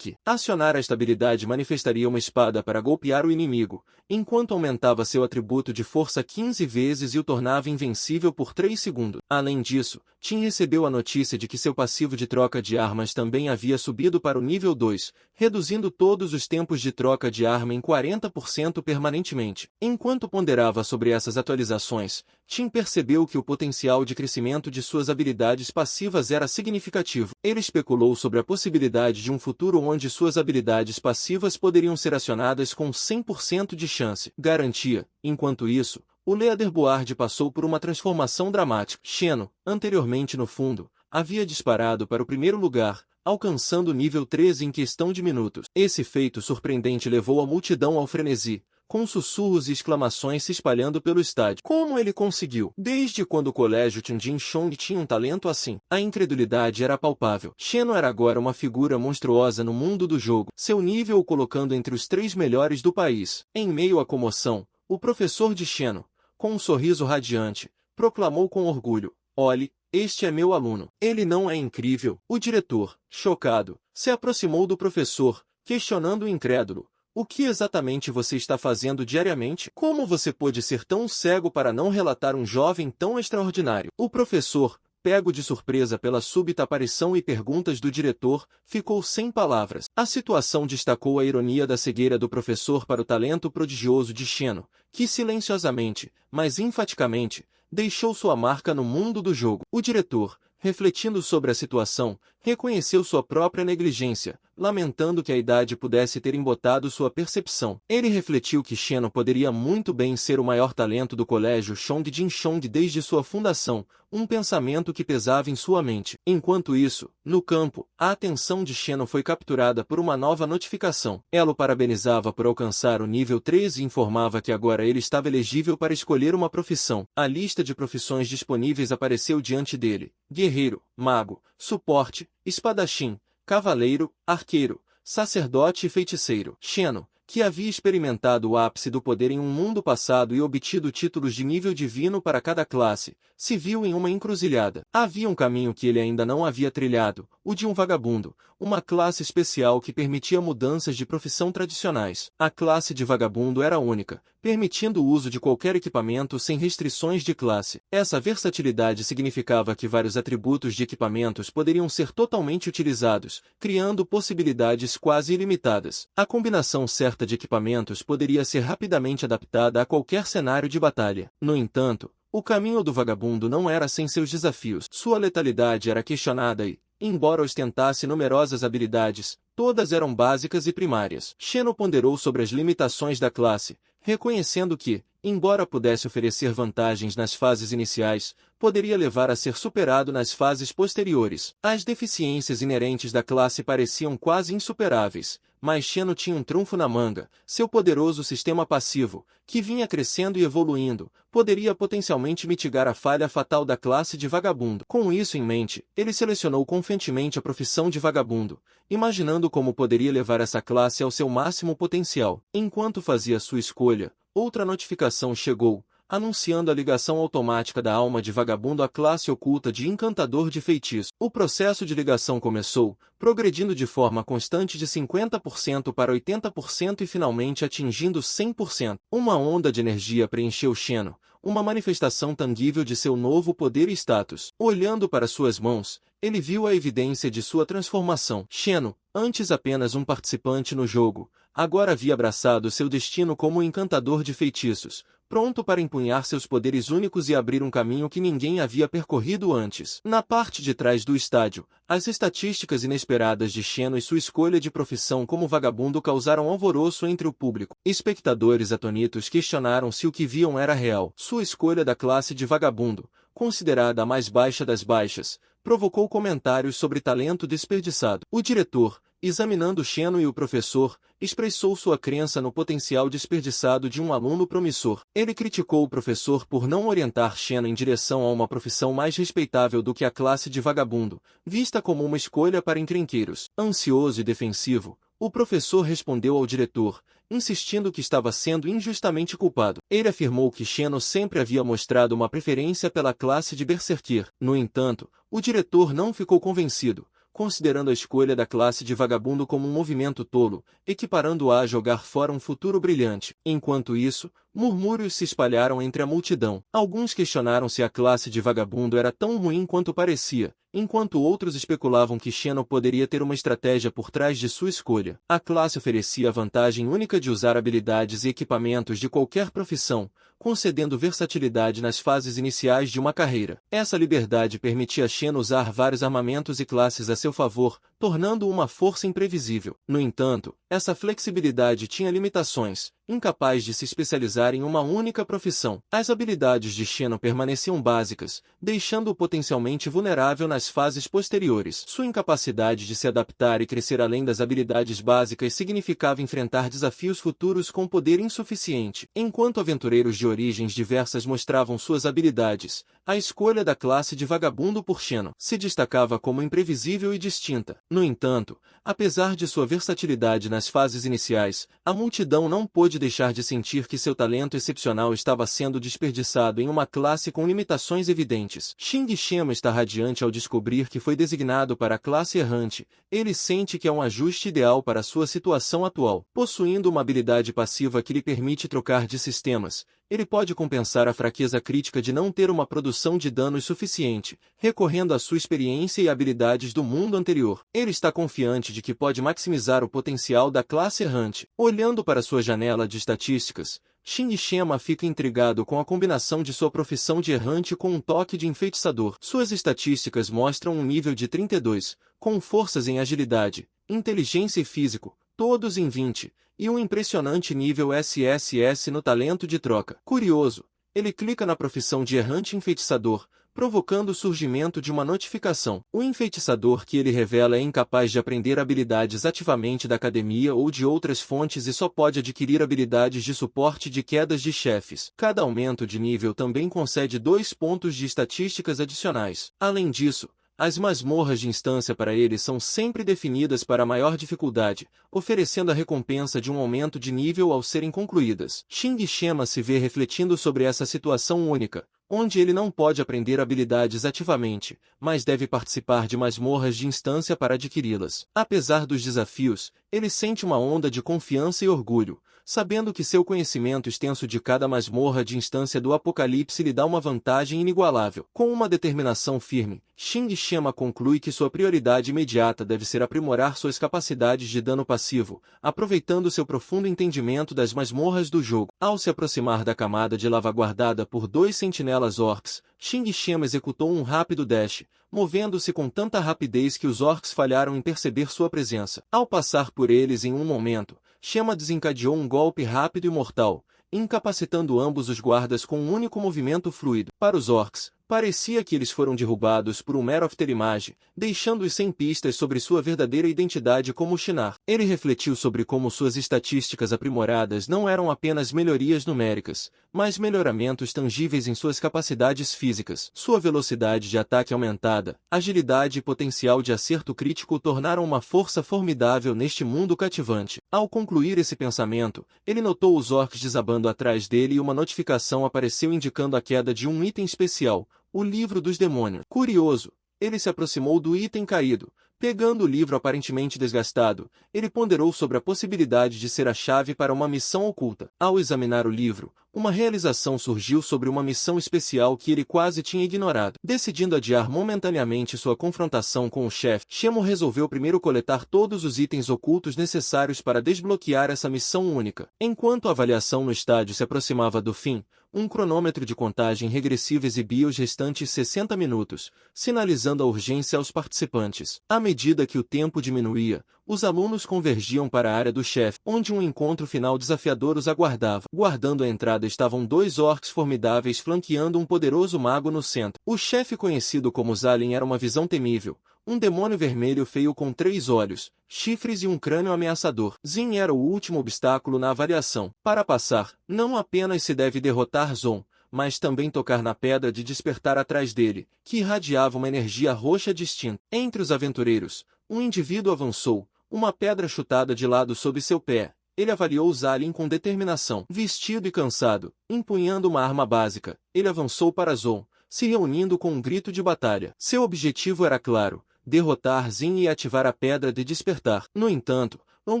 Acionar esta habilidade manifestaria uma espada para golpear o inimigo, enquanto aumentava seu atributo de força 15 vezes e o tornava invencível por 3 segundos. Além disso, Tim recebeu a notícia de que seu passivo de troca de armas também havia subido para o nível 2, reduzindo todos os tempos de troca de arma em 40% permanentemente. Enquanto ponderava sobre essas atualizações, Tim percebeu que o potencial de crescimento de suas habilidades passivas era significativo. Ele especulou sobre a possibilidade de um futuro onde suas habilidades passivas poderiam ser acionadas com 100% de chance. Garantia. Enquanto isso, o Leaderboard passou por uma transformação dramática. Xeno, anteriormente no fundo, havia disparado para o primeiro lugar, alcançando o nível 13 em questão de minutos. Esse feito surpreendente levou a multidão ao frenesi, com sussurros e exclamações se espalhando pelo estádio. Como ele conseguiu? Desde quando o colégio Tianjin Chong tinha um talento assim? A incredulidade era palpável. Xeno era agora uma figura monstruosa no mundo do jogo, seu nível o colocando entre os 3 melhores do país. Em meio à comoção, o professor de Xeno, com um sorriso radiante, proclamou com orgulho: "Olhe, este é meu aluno. Ele não é incrível?" O diretor, chocado, se aproximou do professor, questionando o incrédulo: "O que exatamente você está fazendo diariamente? Como você pôde ser tão cego para não relatar um jovem tão extraordinário?" O professor, pego de surpresa pela súbita aparição e perguntas do diretor, ficou sem palavras. A situação destacou a ironia da cegueira do professor para o talento prodigioso de Xeno, que silenciosamente, mas enfaticamente, deixou sua marca no mundo do jogo. O diretor, refletindo sobre a situação, reconheceu sua própria negligência, lamentando que a idade pudesse ter embotado sua percepção. Ele refletiu que Xeno poderia muito bem ser o maior talento do colégio Chongjin Chong desde sua fundação, um pensamento que pesava em sua mente. Enquanto isso, no campo, a atenção de Xeno foi capturada por uma nova notificação. Ela o parabenizava por alcançar o nível 13 e informava que agora ele estava elegível para escolher uma profissão. A lista de profissões disponíveis apareceu diante dele: guerreiro, mago, suporte, espadachim, cavaleiro, arqueiro, sacerdote e feiticeiro. Xeno, que havia experimentado o ápice do poder em um mundo passado e obtido títulos de nível divino para cada classe, se viu em uma encruzilhada. Havia um caminho que ele ainda não havia trilhado, o de um vagabundo, uma classe especial que permitia mudanças de profissão tradicionais. A classe de vagabundo era única, permitindo o uso de qualquer equipamento sem restrições de classe. Essa versatilidade significava que vários atributos de equipamentos poderiam ser totalmente utilizados, criando possibilidades quase ilimitadas. A combinação certa de equipamentos poderia ser rapidamente adaptada a qualquer cenário de batalha. No entanto, o caminho do vagabundo não era sem seus desafios. Sua letalidade era questionada e, embora ostentasse numerosas habilidades, todas eram básicas e primárias. Xeno ponderou sobre as limitações da classe, reconhecendo que, embora pudesse oferecer vantagens nas fases iniciais, poderia levar a ser superado nas fases posteriores. As deficiências inerentes da classe pareciam quase insuperáveis, mas Xeno tinha um trunfo na manga: seu poderoso sistema passivo, que vinha crescendo e evoluindo, poderia potencialmente mitigar a falha fatal da classe de vagabundo. Com isso em mente, ele selecionou confiantemente a profissão de vagabundo, imaginando como poderia levar essa classe ao seu máximo potencial. Enquanto fazia sua escolha, outra notificação chegou, anunciando a ligação automática da alma de vagabundo à classe oculta de encantador de feitiço. O processo de ligação começou, progredindo de forma constante de 50% para 80% e finalmente atingindo 100%. Uma onda de energia preencheu Xeno, uma manifestação tangível de seu novo poder e status. Olhando para suas mãos, ele viu a evidência de sua transformação. Xeno, antes apenas um participante no jogo, agora havia abraçado seu destino como um encantador de feitiços, pronto para empunhar seus poderes únicos e abrir um caminho que ninguém havia percorrido antes. Na parte de trás do estádio, as estatísticas inesperadas de Xeno e sua escolha de profissão como vagabundo causaram alvoroço entre o público. Espectadores atonitos questionaram se o que viam era real. Sua escolha da classe de vagabundo, considerada a mais baixa das baixas, provocou comentários sobre talento desperdiçado. O diretor, examinando Xeno e o professor, expressou sua crença no potencial desperdiçado de um aluno promissor. Ele criticou o professor por não orientar Xeno em direção a uma profissão mais respeitável do que a classe de vagabundo, vista como uma escolha para encrenqueiros. Ansioso e defensivo, o professor respondeu ao diretor, insistindo que estava sendo injustamente culpado. Ele afirmou que Xeno sempre havia mostrado uma preferência pela classe de Berserker. No entanto, o diretor não ficou convencido, considerando a escolha da classe de vagabundo como um movimento tolo, equiparando-a a jogar fora um futuro brilhante. Enquanto isso, murmúrios se espalharam entre a multidão. Alguns questionaram se a classe de vagabundo era tão ruim quanto parecia, enquanto outros especulavam que Xeno poderia ter uma estratégia por trás de sua escolha. A classe oferecia a vantagem única de usar habilidades e equipamentos de qualquer profissão, concedendo versatilidade nas fases iniciais de uma carreira. Essa liberdade permitia Xeno usar vários armamentos e classes a seu favor, tornando-o uma força imprevisível. No entanto, essa flexibilidade tinha limitações, incapaz de se especializar em uma única profissão. As habilidades de Xeno permaneciam básicas, deixando-o potencialmente vulnerável nas fases posteriores. Sua incapacidade de se adaptar e crescer além das habilidades básicas significava enfrentar desafios futuros com poder insuficiente. Enquanto aventureiros de origens diversas mostravam suas habilidades, a escolha da classe de vagabundo por Xeno se destacava como imprevisível e distinta. No entanto, apesar de sua versatilidade nas fases iniciais, a multidão não pôde deixar de sentir que seu talento excepcional estava sendo desperdiçado em uma classe com limitações evidentes. Xing Shema está radiante ao descobrir que foi designado para a classe errante. Ele sente que é um ajuste ideal para sua situação atual. Possuindo uma habilidade passiva que lhe permite trocar de sistemas, ele pode compensar a fraqueza crítica de não ter uma produção de danos suficiente, recorrendo à sua experiência e habilidades do mundo anterior. Ele está confiante de que pode maximizar o potencial da classe errante. Olhando para sua janela de estatísticas, Xing Shema fica intrigado com a combinação de sua profissão de errante com um toque de enfeitiçador. Suas estatísticas mostram um nível de 32, com forças em agilidade, inteligência e físico, todos em 20, e um impressionante nível SSS no talento de troca. Curioso, ele clica na profissão de errante enfeitiçador, provocando o surgimento de uma notificação. O enfeitiçador que ele revela é incapaz de aprender habilidades ativamente da academia ou de outras fontes e só pode adquirir habilidades de suporte de quedas de chefes. Cada aumento de nível também concede 2 pontos de estatísticas adicionais. Além disso, as masmorras de instância para ele são sempre definidas para maior dificuldade, oferecendo a recompensa de um aumento de nível ao serem concluídas. Xing Shema se vê refletindo sobre essa situação única, onde ele não pode aprender habilidades ativamente, mas deve participar de masmorras de instância para adquiri-las. Apesar dos desafios, ele sente uma onda de confiança e orgulho, sabendo que seu conhecimento extenso de cada masmorra de instância do Apocalipse lhe dá uma vantagem inigualável. Com uma determinação firme, Xing Shema conclui que sua prioridade imediata deve ser aprimorar suas capacidades de dano passivo, aproveitando seu profundo entendimento das masmorras do jogo. Ao se aproximar da camada de lava guardada por 2 sentinelas orcs, Xing Shema executou um rápido dash, movendo-se com tanta rapidez que os orcs falharam em perceber sua presença. Ao passar por eles em um momento, Shema desencadeou um golpe rápido e mortal, incapacitando ambos os guardas com um único movimento fluido. Para os orcs, Parecia que eles foram derrubados por um mero afterimage, deixando-os sem pistas sobre sua verdadeira identidade como Shinar. Ele refletiu sobre como suas estatísticas aprimoradas não eram apenas melhorias numéricas, mas melhoramentos tangíveis em suas capacidades físicas. Sua velocidade de ataque aumentada, agilidade e potencial de acerto crítico o tornaram uma força formidável neste mundo cativante. Ao concluir esse pensamento, ele notou os orcs desabando atrás dele e uma notificação apareceu indicando a queda de um item especial, o Livro dos Demônios. Curioso, ele se aproximou do item caído. Pegando o livro aparentemente desgastado, ele ponderou sobre a possibilidade de ser a chave para uma missão oculta. Ao examinar o livro, uma realização surgiu sobre uma missão especial que ele quase tinha ignorado. Decidindo adiar momentaneamente sua confrontação com o chefe, Shemo resolveu primeiro coletar todos os itens ocultos necessários para desbloquear essa missão única. Enquanto a avaliação no estádio se aproximava do fim, um cronômetro de contagem regressiva exibia os restantes 60 minutos, sinalizando a urgência aos participantes. À medida que o tempo diminuía, os alunos convergiam para a área do chefe, onde um encontro final desafiador os aguardava. Guardando a entrada estavam 2 orcs formidáveis flanqueando um poderoso mago no centro. O chefe conhecido como Zalin era uma visão temível, um demônio vermelho feio com 3 olhos, chifres e um crânio ameaçador. Zin era o último obstáculo na avaliação. Para passar, não apenas se deve derrotar Zon, mas também tocar na pedra de despertar atrás dele, que irradiava uma energia roxa distinta. Entre os aventureiros, um indivíduo avançou, uma pedra chutada de lado sob seu pé. Ele avaliou Zalin com determinação. Vestido e cansado, empunhando uma arma básica, ele avançou para Zon, se reunindo com um grito de batalha. Seu objetivo era claro: derrotar Zin e ativar a pedra de despertar. No entanto, Zon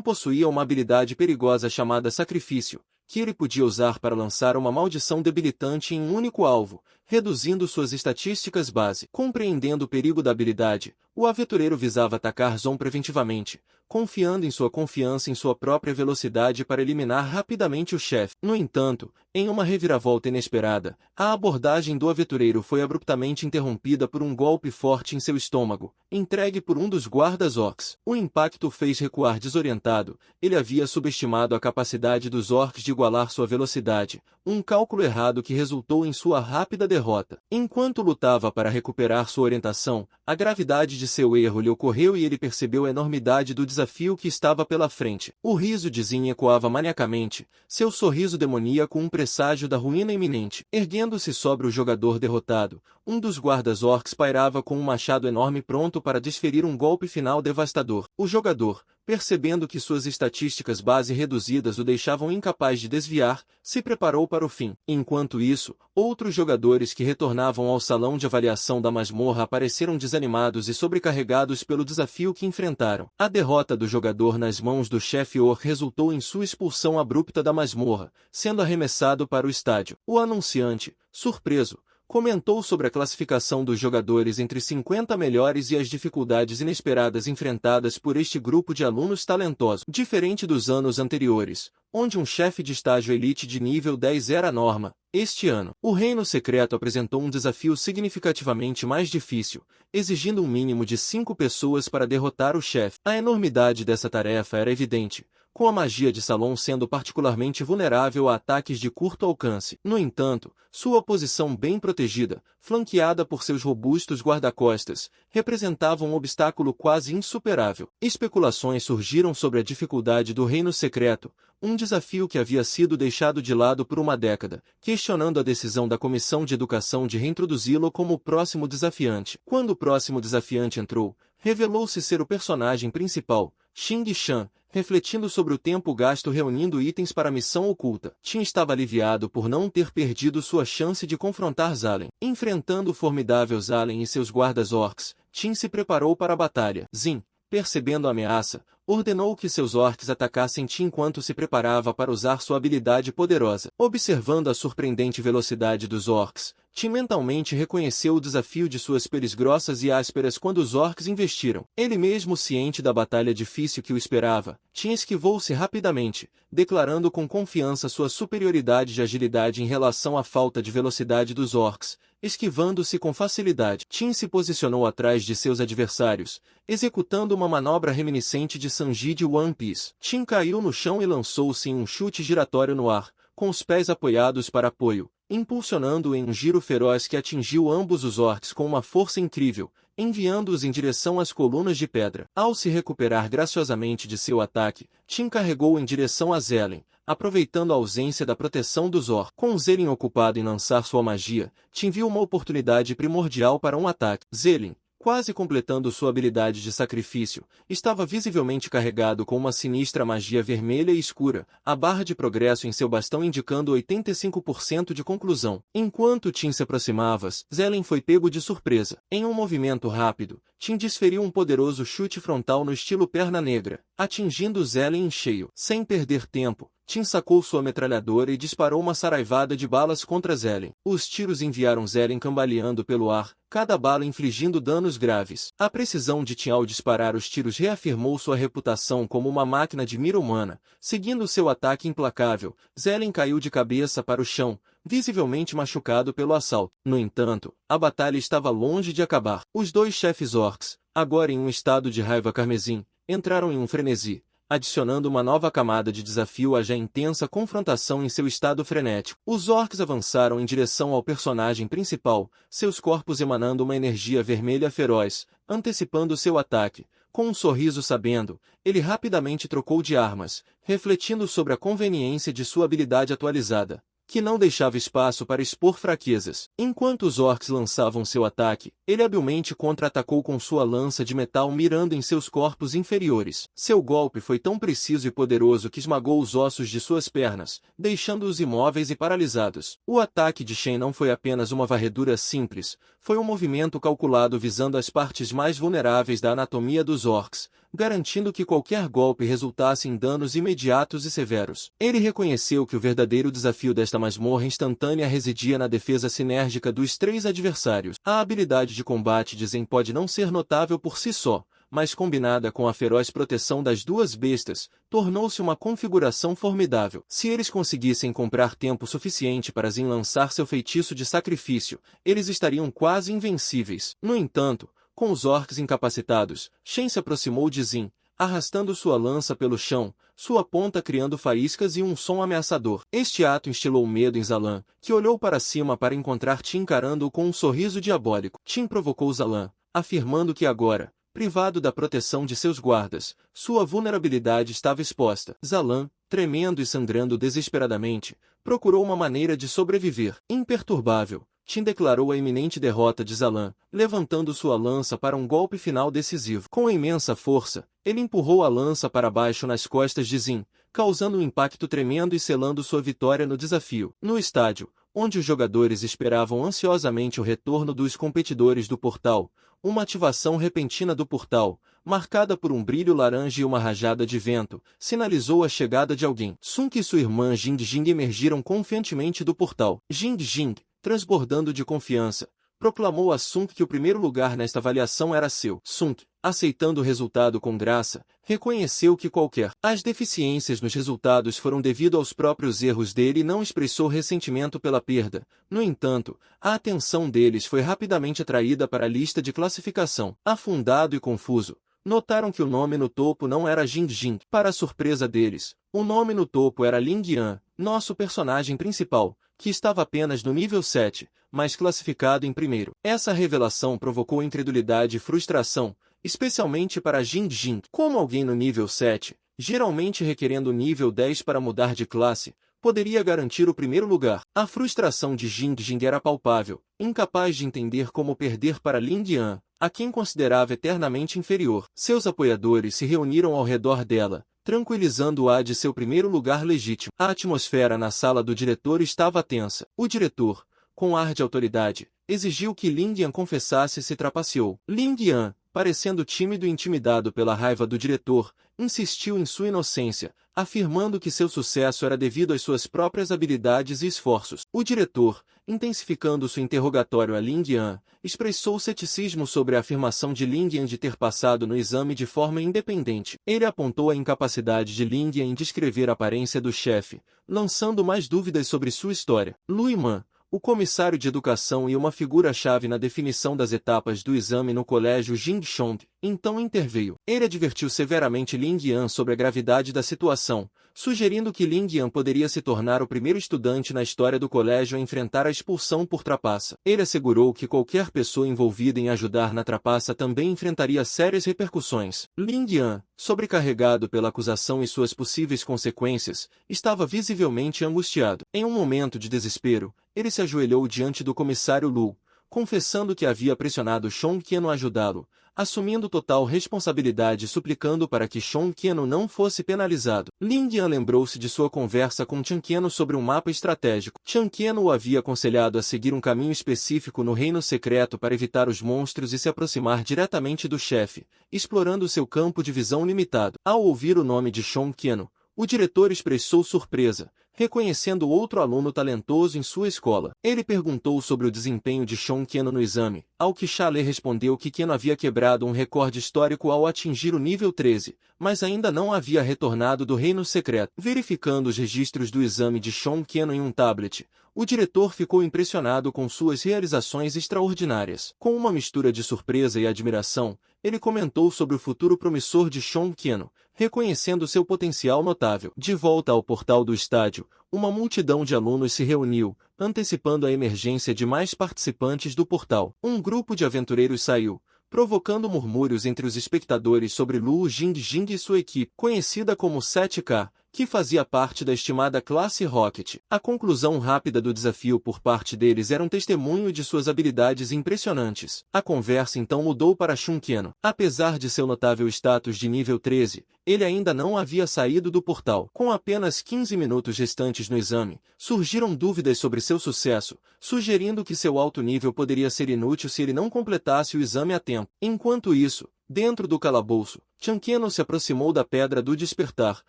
possuía uma habilidade perigosa chamada Sacrifício, que ele podia usar para lançar uma maldição debilitante em um único alvo, reduzindo suas estatísticas base. Compreendendo o perigo da habilidade, o aventureiro visava atacar Zon preventivamente, confiando em sua confiança em sua própria velocidade para eliminar rapidamente o chefe. No entanto, em uma reviravolta inesperada, a abordagem do aventureiro foi abruptamente interrompida por um golpe forte em seu estômago, entregue por um dos guardas orcs. O impacto o fez recuar desorientado. Ele havia subestimado a capacidade dos orcs de igualar sua velocidade, um cálculo errado que resultou em sua rápida derrota. Enquanto lutava para recuperar sua orientação, a gravidade de seu erro lhe ocorreu e ele percebeu a enormidade do desafio que estava pela frente. O riso de Zin ecoava maniacamente, seu sorriso demoníaco um presságio da ruína iminente. Erguendo-se sobre o jogador derrotado, um dos guardas orcs pairava com um machado enorme pronto para desferir um golpe final devastador. O jogador, percebendo que suas estatísticas base reduzidas o deixavam incapaz de desviar, se preparou para o fim. Enquanto isso, outros jogadores que retornavam ao salão de avaliação da masmorra apareceram desanimados e sobrecarregados pelo desafio que enfrentaram. A derrota do jogador nas mãos do chefe orc resultou em sua expulsão abrupta da masmorra, sendo arremessado para o estádio. O anunciante, surpreso, comentou sobre a classificação dos jogadores entre 50 melhores e as dificuldades inesperadas enfrentadas por este grupo de alunos talentosos. Diferente dos anos anteriores, onde um chefe de estágio elite de nível 10 era a norma, este ano, o Reino Secreto apresentou um desafio significativamente mais difícil, exigindo um mínimo de 5 pessoas para derrotar o chefe. A enormidade dessa tarefa era evidente, com a magia de Salon sendo particularmente vulnerável a ataques de curto alcance. No entanto, sua posição bem protegida, flanqueada por seus robustos guarda-costas, representava um obstáculo quase insuperável. Especulações surgiram sobre a dificuldade do Reino Secreto, um desafio que havia sido deixado de lado por uma década, questionando a decisão da Comissão de Educação de reintroduzi-lo como o próximo desafiante. Quando o próximo desafiante entrou, revelou-se ser o personagem principal, Xing Shan, refletindo sobre o tempo gasto reunindo itens para a missão oculta. Tin estava aliviado por não ter perdido sua chance de confrontar Zalen. Enfrentando o formidável Zalen e seus guardas orcs, Tin se preparou para a batalha. Zin, percebendo a ameaça, ordenou que seus orcs atacassem Tin enquanto se preparava para usar sua habilidade poderosa. Observando a surpreendente velocidade dos orcs, Tin mentalmente reconheceu o desafio de suas peles grossas e ásperas quando os orcs investiram. Ele mesmo ciente da batalha difícil que o esperava, Tin esquivou-se rapidamente, declarando com confiança sua superioridade de agilidade em relação à falta de velocidade dos orcs, esquivando-se com facilidade. Tin se posicionou atrás de seus adversários, executando uma manobra reminiscente de Sanji de One Piece. Tin caiu no chão e lançou-se em um chute giratório no ar, com os pés apoiados para apoio, impulsionando-o em um giro feroz que atingiu ambos os orcs com uma força incrível, enviando-os em direção às colunas de pedra. Ao se recuperar graciosamente de seu ataque, Tim carregou em direção a Zelin, aproveitando a ausência da proteção dos orcs. Com Zelin ocupado em lançar sua magia, Tim viu uma oportunidade primordial para um ataque. Zelin, quase completando sua habilidade de sacrifício, estava visivelmente carregado com uma sinistra magia vermelha e escura, a barra de progresso em seu bastão indicando 85% de conclusão. Enquanto Tim se aproximava, Zelin foi pego de surpresa. Em um movimento rápido, Tim desferiu um poderoso chute frontal no estilo perna negra, atingindo Zelin em cheio. Sem perder tempo, Tim sacou sua metralhadora e disparou uma saraivada de balas contra Zelin. Os tiros enviaram Zelin cambaleando pelo ar, cada bala infligindo danos graves. A precisão de Tim ao disparar os tiros reafirmou sua reputação como uma máquina de mira humana. Seguindo seu ataque implacável, Zelin caiu de cabeça para o chão, visivelmente machucado pelo assalto. No entanto, a batalha estava longe de acabar. Os dois chefes orcs, agora em um estado de raiva carmesim, entraram em um frenesi, adicionando uma nova camada de desafio à já intensa confrontação em seu estado frenético. Os orcs avançaram em direção ao personagem principal, seus corpos emanando uma energia vermelha feroz, antecipando seu ataque. Com um sorriso sabendo, ele rapidamente trocou de armas, refletindo sobre a conveniência de sua habilidade atualizada, que não deixava espaço para expor fraquezas. Enquanto os orcs lançavam seu ataque, ele habilmente contra-atacou com sua lança de metal mirando em seus corpos inferiores. Seu golpe foi tão preciso e poderoso que esmagou os ossos de suas pernas, deixando-os imóveis e paralisados. O ataque de Shen não foi apenas uma varredura simples, foi um movimento calculado visando as partes mais vulneráveis da anatomia dos orcs, garantindo que qualquer golpe resultasse em danos imediatos e severos. Ele reconheceu que o verdadeiro desafio desta masmorra instantânea residia na defesa sinérgica dos três adversários. A habilidade de combate de Zen pode não ser notável por si só, mas combinada com a feroz proteção das duas bestas, tornou-se uma configuração formidável. Se eles conseguissem comprar tempo suficiente para Zen lançar seu feitiço de sacrifício, eles estariam quase invencíveis. No entanto, com os orcs incapacitados, Shen se aproximou de Zin, arrastando sua lança pelo chão, sua ponta criando faíscas e um som ameaçador. Este ato instilou medo em Zalan, que olhou para cima para encontrar Tim encarando-o com um sorriso diabólico. Tim provocou Zalan, afirmando que agora, privado da proteção de seus guardas, sua vulnerabilidade estava exposta. Zalan, tremendo e sangrando desesperadamente, procurou uma maneira de sobreviver. Imperturbável, Tim declarou a iminente derrota de Zalan, levantando sua lança para um golpe final decisivo. Com imensa força, ele empurrou a lança para baixo nas costas de Zin, causando um impacto tremendo e selando sua vitória no desafio. No estádio, onde os jogadores esperavam ansiosamente o retorno dos competidores do portal, uma ativação repentina do portal, marcada por um brilho laranja e uma rajada de vento, sinalizou a chegada de alguém. Sunk e sua irmã Jing Jing emergiram confiantemente do portal. Jing Jing, transbordando de confiança, proclamou a Sunk que o primeiro lugar nesta avaliação era seu. Sunk, aceitando o resultado com graça, reconheceu que qualquer as deficiências nos resultados foram devido aos próprios erros dele e não expressou ressentimento pela perda. No entanto, a atenção deles foi rapidamente atraída para a lista de classificação. Afundado e confuso, notaram que o nome no topo não era Jing Jing. Para a surpresa deles, o nome no topo era Ling Yan, nosso personagem principal, que estava apenas no nível 7, mas classificado em primeiro. Essa revelação provocou incredulidade e frustração, especialmente para Jing Jing. Como alguém no nível 7, geralmente requerendo o nível 10 para mudar de classe, poderia garantir o primeiro lugar? A frustração de Jing Jing era palpável, incapaz de entender como perder para Ling Yan, a quem considerava eternamente inferior. Seus apoiadores se reuniram ao redor dela, tranquilizando-a de seu primeiro lugar legítimo. A atmosfera na sala do diretor estava tensa. O diretor, com ar de autoridade, exigiu que Ling Yan confessasse se trapaceou. Ling Yan, parecendo tímido e intimidado pela raiva do diretor, insistiu em sua inocência, afirmando que seu sucesso era devido às suas próprias habilidades e esforços. O diretor, intensificando seu interrogatório a Ling Yan, expressou ceticismo sobre a afirmação de Ling Yan de ter passado no exame de forma independente. Ele apontou a incapacidade de Ling Yan em descrever a aparência do chefe, lançando mais dúvidas sobre sua história. Lui Man, o comissário de educação e uma figura-chave na definição das etapas do exame no colégio Jingshong, então interveio. Ele advertiu severamente Ling Yan sobre a gravidade da situação, sugerindo que Ling Yan poderia se tornar o primeiro estudante na história do colégio a enfrentar a expulsão por trapaça. Ele assegurou que qualquer pessoa envolvida em ajudar na trapaça também enfrentaria sérias repercussões. Ling Yan, sobrecarregado pela acusação e suas possíveis consequências, estava visivelmente angustiado. Em um momento de desespero, ele se ajoelhou diante do comissário Lu, confessando que havia pressionado Song Qian a ajudá-lo, assumindo total responsabilidade e suplicando para que Song Qian não fosse penalizado. Ling Yan lembrou-se de sua conversa com Chen Qian sobre um mapa estratégico. Chen Qian o havia aconselhado a seguir um caminho específico no reino secreto para evitar os monstros e se aproximar diretamente do chefe, explorando seu campo de visão limitado. Ao ouvir o nome de Song Qian, o diretor expressou surpresa, reconhecendo outro aluno talentoso em sua escola. Ele perguntou sobre o desempenho de Song Qian no exame, ao que Sha Lei respondeu que Qian havia quebrado um recorde histórico ao atingir o nível 13, mas ainda não havia retornado do reino secreto. Verificando os registros do exame de Song Qian em um tablet, o diretor ficou impressionado com suas realizações extraordinárias. Com uma mistura de surpresa e admiração, ele comentou sobre o futuro promissor de Song Qian, reconhecendo seu potencial notável. De volta ao portal do estádio, uma multidão de alunos se reuniu, antecipando a emergência de mais participantes do portal. Um grupo de aventureiros saiu, provocando murmúrios entre os espectadores sobre Lu Jingjing e sua equipe, conhecida como 7K, que fazia parte da estimada classe Rocket. A conclusão rápida do desafio por parte deles era um testemunho de suas habilidades impressionantes. A conversa então mudou para Shun Qian. Apesar de seu notável status de nível 13, ele ainda não havia saído do portal. Com apenas 15 minutos restantes no exame, surgiram dúvidas sobre seu sucesso, sugerindo que seu alto nível poderia ser inútil se ele não completasse o exame a tempo. Enquanto isso, dentro do calabouço, Chen Qian se aproximou da Pedra do Despertar,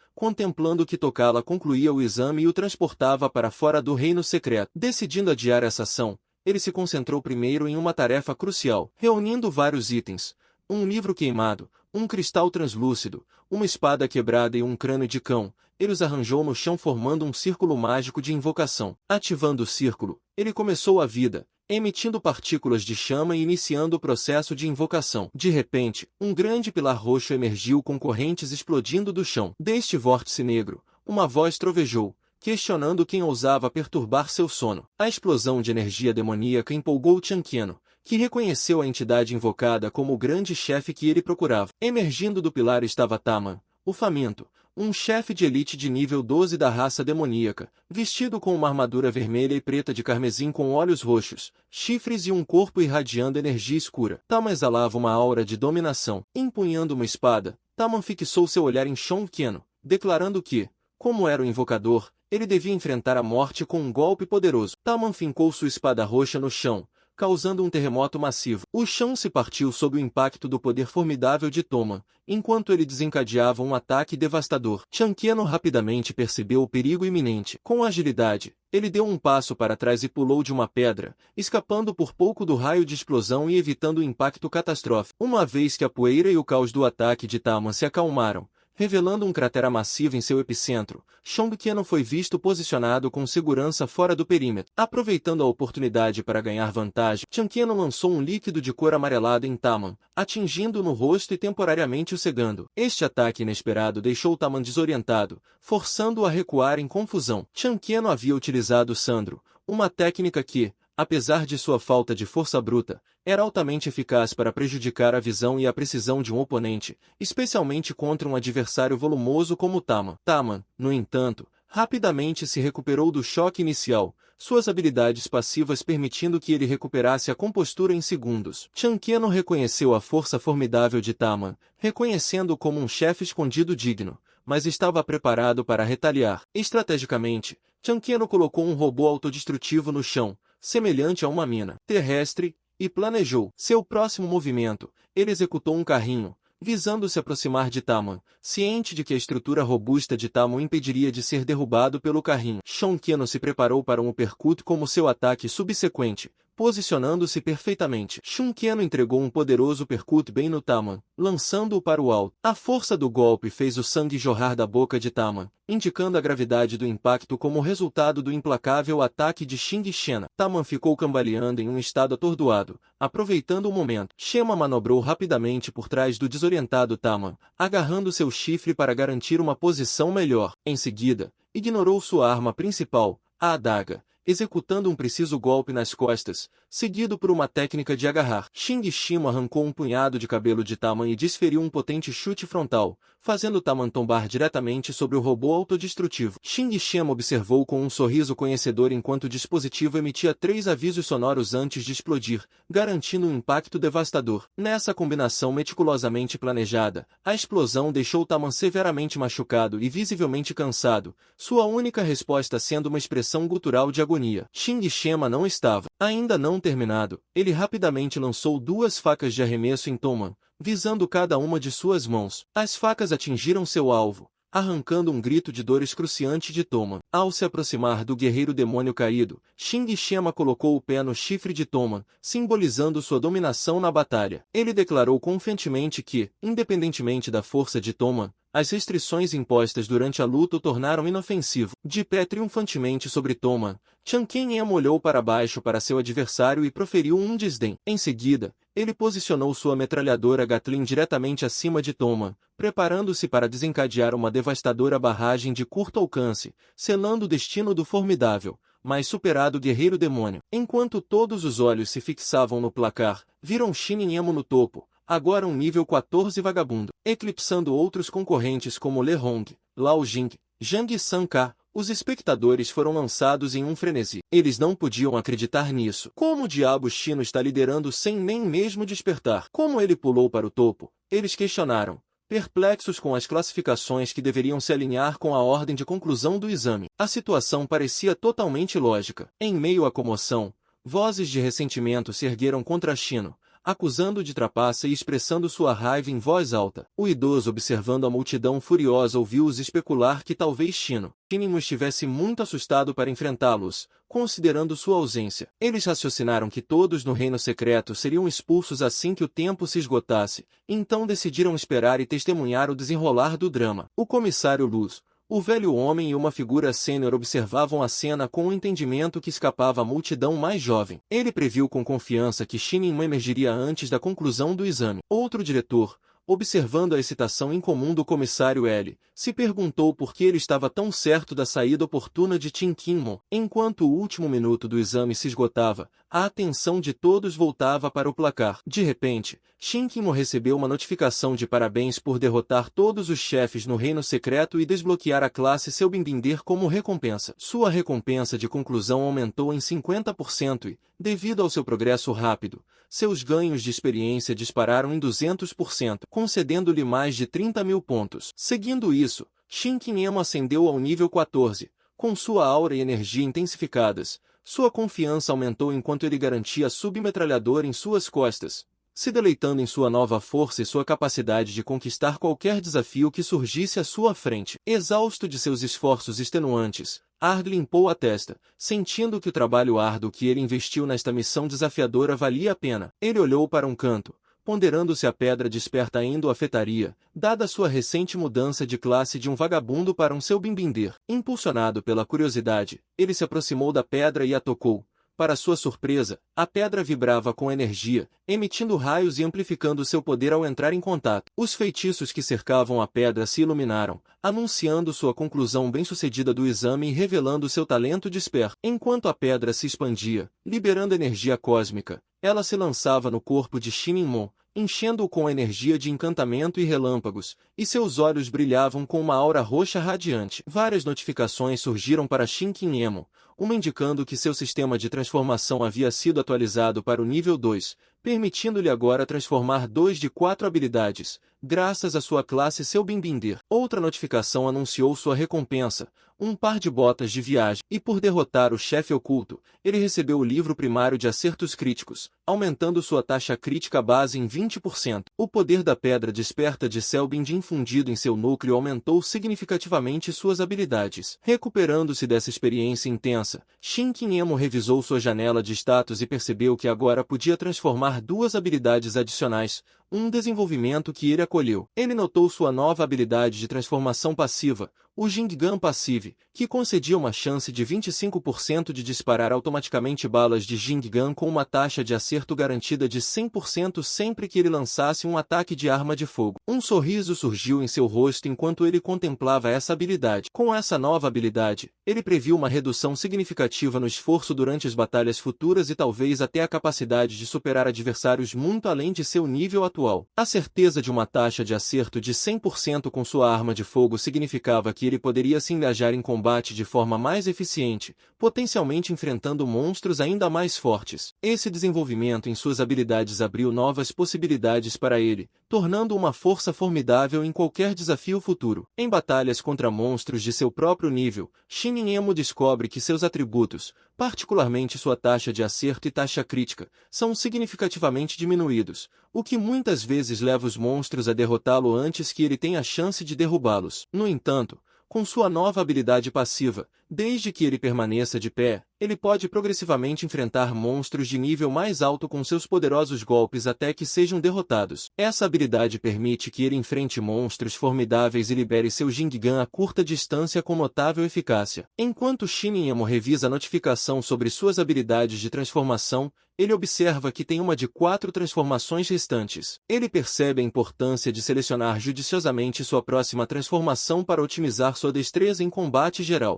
contemplando que tocá-la concluía o exame e o transportava para fora do reino secreto. Decidindo adiar essa ação, ele se concentrou primeiro em uma tarefa crucial, reunindo vários itens: um livro queimado, um cristal translúcido, uma espada quebrada e um crânio de cão. Ele os arranjou no chão formando um círculo mágico de invocação. Ativando o círculo, ele começou a vida, emitindo partículas de chama e iniciando o processo de invocação. De repente, um grande pilar roxo emergiu com correntes explodindo do chão. Deste vórtice negro, uma voz trovejou, questionando quem ousava perturbar seu sono. A explosão de energia demoníaca empolgou Chen Qian, que reconheceu a entidade invocada como o grande chefe que ele procurava. Emergindo do pilar estava Taman, o faminto, um chefe de elite de nível 12 da raça demoníaca, vestido com uma armadura vermelha e preta de carmesim com olhos roxos, chifres e um corpo irradiando energia escura. Taman exalava uma aura de dominação. Empunhando uma espada, Taman fixou seu olhar em Song Qian, declarando que, como era o invocador, ele devia enfrentar a morte com um golpe poderoso. Taman fincou sua espada roxa no chão, causando um terremoto massivo. O chão se partiu sob o impacto do poder formidável de Taman, enquanto ele desencadeava um ataque devastador. Chen Qian rapidamente percebeu o perigo iminente. Com agilidade, ele deu um passo para trás e pulou de uma pedra, escapando por pouco do raio de explosão e evitando o impacto catastrófico. Uma vez que a poeira e o caos do ataque de Taman se acalmaram, revelando um cratera massivo em seu epicentro, Song Qian foi visto posicionado com segurança fora do perímetro. Aproveitando a oportunidade para ganhar vantagem, Chen Qian lançou um líquido de cor amarelada em Taman, atingindo-o no rosto e temporariamente o cegando. Este ataque inesperado deixou Taman desorientado, forçando-o a recuar em confusão. Chen Qian havia utilizado Sandro, uma técnica que, apesar de sua falta de força bruta, era altamente eficaz para prejudicar a visão e a precisão de um oponente, especialmente contra um adversário volumoso como Taman. Taman, no entanto, rapidamente se recuperou do choque inicial, suas habilidades passivas permitindo que ele recuperasse a compostura em segundos. Chen Qian reconheceu a força formidável de Taman, reconhecendo-o como um chefe escondido digno, mas estava preparado para retaliar. Estrategicamente, Chen Qian colocou um robô autodestrutivo no chão, semelhante a uma mina terrestre, e planejou seu próximo movimento. Ele executou um carrinho, visando se aproximar de Taman, ciente de que a estrutura robusta de Taman o impediria de ser derrubado pelo carrinho. Song Qian se preparou para um uppercut como seu ataque subsequente, posicionando-se perfeitamente. Shunken entregou um poderoso percut bem no Taman, lançando-o para o alto. A força do golpe fez o sangue jorrar da boca de Taman, indicando a gravidade do impacto como resultado do implacável ataque de Xing Shena. Taman ficou cambaleando em um estado atordoado, aproveitando o momento. Shema manobrou rapidamente por trás do desorientado Taman, agarrando seu chifre para garantir uma posição melhor. Em seguida, ignorou sua arma principal, a adaga, executando um preciso golpe nas costas, seguido por uma técnica de agarrar. Xing Shima arrancou um punhado de cabelo de Taman e desferiu um potente chute frontal, fazendo Taman tombar diretamente sobre o robô autodestrutivo. Xing Shima observou com um sorriso conhecedor enquanto o dispositivo emitia 3 avisos sonoros antes de explodir, garantindo um impacto devastador. Nessa combinação meticulosamente planejada, a explosão deixou Taman severamente machucado e visivelmente cansado, sua única resposta sendo uma expressão gutural de agonia. Xing Shima não estava ainda não terminado. Ele rapidamente lançou 2 facas de arremesso em Taman, visando cada uma de suas mãos. As facas atingiram seu alvo, arrancando um grito de dor excruciante de Taman. Ao se aproximar do guerreiro demônio caído, Xing Shima colocou o pé no chifre de Taman, simbolizando sua dominação na batalha. Ele declarou confiantemente que, independentemente da força de Taman, as restrições impostas durante a luta o tornaram inofensivo. De pé triunfantemente sobre Taman, Shunken olhou para baixo para seu adversário e proferiu um desdém. Em seguida, ele posicionou sua metralhadora Gatling diretamente acima de Taman, preparando-se para desencadear uma devastadora barragem de curto alcance, selando o destino do formidável, mas superado guerreiro demônio. Enquanto todos os olhos se fixavam no placar, viram Shinin Emo no topo, agora um nível 14 vagabundo, eclipsando outros concorrentes como Le Hong, Lao Jing, Zhang Sanka. Os espectadores foram lançados em um frenesi. Eles não podiam acreditar nisso. Como o diabo Shino está liderando sem nem mesmo despertar? Como ele pulou para o topo? Eles questionaram, perplexos com as classificações que deveriam se alinhar com a ordem de conclusão do exame. A situação parecia totalmente lógica. Em meio à comoção, vozes de ressentimento se ergueram contra Shino, acusando-o de trapaça e expressando sua raiva em voz alta. O idoso, observando a multidão furiosa, ouviu-os especular que talvez Shino estivesse muito assustado para enfrentá-los, considerando sua ausência. Eles raciocinaram que todos no reino secreto seriam expulsos assim que o tempo se esgotasse, então decidiram esperar e testemunhar o desenrolar do drama. O comissário Luz, o velho homem e uma figura sênior observavam a cena com um entendimento que escapava à multidão mais jovem. Ele previu com confiança que Shinin emergiria antes da conclusão do exame. Outro diretor, observando a excitação incomum do comissário L, se perguntou por que ele estava tão certo da saída oportuna de Tin Kinmon. Enquanto o último minuto do exame se esgotava, a atenção de todos voltava para o placar. De repente, Shin Kinmon recebeu uma notificação de parabéns por derrotar todos os chefes no reino secreto e desbloquear a classe Seu Binbinder como recompensa. Sua recompensa de conclusão aumentou em 50% e, devido ao seu progresso rápido, seus ganhos de experiência dispararam em 200%, concedendo-lhe mais de 30.000 pontos. Seguindo isso, Shin Kinmon ascendeu ao nível 14, com sua aura e energia intensificadas. Sua confiança aumentou enquanto ele garantia a submetralhadora em suas costas, se deleitando em sua nova força e sua capacidade de conquistar qualquer desafio que surgisse à sua frente. Exausto de seus esforços extenuantes, Ard limpou a testa, sentindo que o trabalho árduo que ele investiu nesta missão desafiadora valia a pena. Ele olhou para um canto, ponderando se a pedra desperta ainda o afetaria, dada sua recente mudança de classe de um vagabundo para um Seu Binbinder. Impulsionado pela curiosidade, ele se aproximou da pedra e a tocou. Para sua surpresa, a pedra vibrava com energia, emitindo raios e amplificando seu poder ao entrar em contato. Os feitiços que cercavam a pedra se iluminaram, anunciando sua conclusão bem-sucedida do exame e revelando seu talento desperto. Enquanto a pedra se expandia, liberando energia cósmica, ela se lançava no corpo de Shinmon, enchendo-o com energia de encantamento e relâmpagos, e seus olhos brilhavam com uma aura roxa radiante. Várias notificações surgiram para Shin Kinmon, uma indicando que seu sistema de transformação havia sido atualizado para o nível 2, permitindo-lhe agora transformar 2 de 4 habilidades, graças à sua classe Seu Binbinder. Outra notificação anunciou sua recompensa, um par de botas de viagem, e por derrotar o chefe oculto, ele recebeu o livro primário de acertos críticos, aumentando sua taxa crítica base em 20%. O poder da pedra desperta de Cellbind infundido em seu núcleo aumentou significativamente suas habilidades. Recuperando-se dessa experiência intensa, Shinken Emo revisou sua janela de status e percebeu que agora podia transformar duas habilidades adicionais, um desenvolvimento que ele acolheu. Ele notou sua nova habilidade de transformação passiva, o Jinggan Passive, que concedia uma chance de 25% de disparar automaticamente balas de Jinggan com uma taxa de acerto garantida de 100% sempre que ele lançasse um ataque de arma de fogo. Um sorriso surgiu em seu rosto enquanto ele contemplava essa habilidade. Com essa nova habilidade, ele previu uma redução significativa no esforço durante as batalhas futuras e talvez até a capacidade de superar adversários muito além de seu nível atual. A certeza de uma taxa de acerto de 100% com sua arma de fogo significava que ele poderia se engajar em combate de forma mais eficiente, potencialmente enfrentando monstros ainda mais fortes. Esse desenvolvimento em suas habilidades abriu novas possibilidades para ele, tornando uma força formidável em qualquer desafio futuro. Em batalhas contra monstros de seu próprio nível, Shinin Emo descobre que seus atributos, particularmente sua taxa de acerto e taxa crítica, são significativamente diminuídos, o que muitas vezes leva os monstros a derrotá-lo antes que ele tenha a chance de derrubá-los. No entanto, com sua nova habilidade passiva, desde que ele permaneça de pé, ele pode progressivamente enfrentar monstros de nível mais alto com seus poderosos golpes até que sejam derrotados. Essa habilidade permite que ele enfrente monstros formidáveis e libere seu Jinggan a curta distância com notável eficácia. Enquanto Shinin Emo revisa a notificação sobre suas habilidades de transformação, ele observa que tem uma de 4 transformações restantes. Ele percebe a importância de selecionar judiciosamente sua próxima transformação para otimizar sua destreza em combate geral.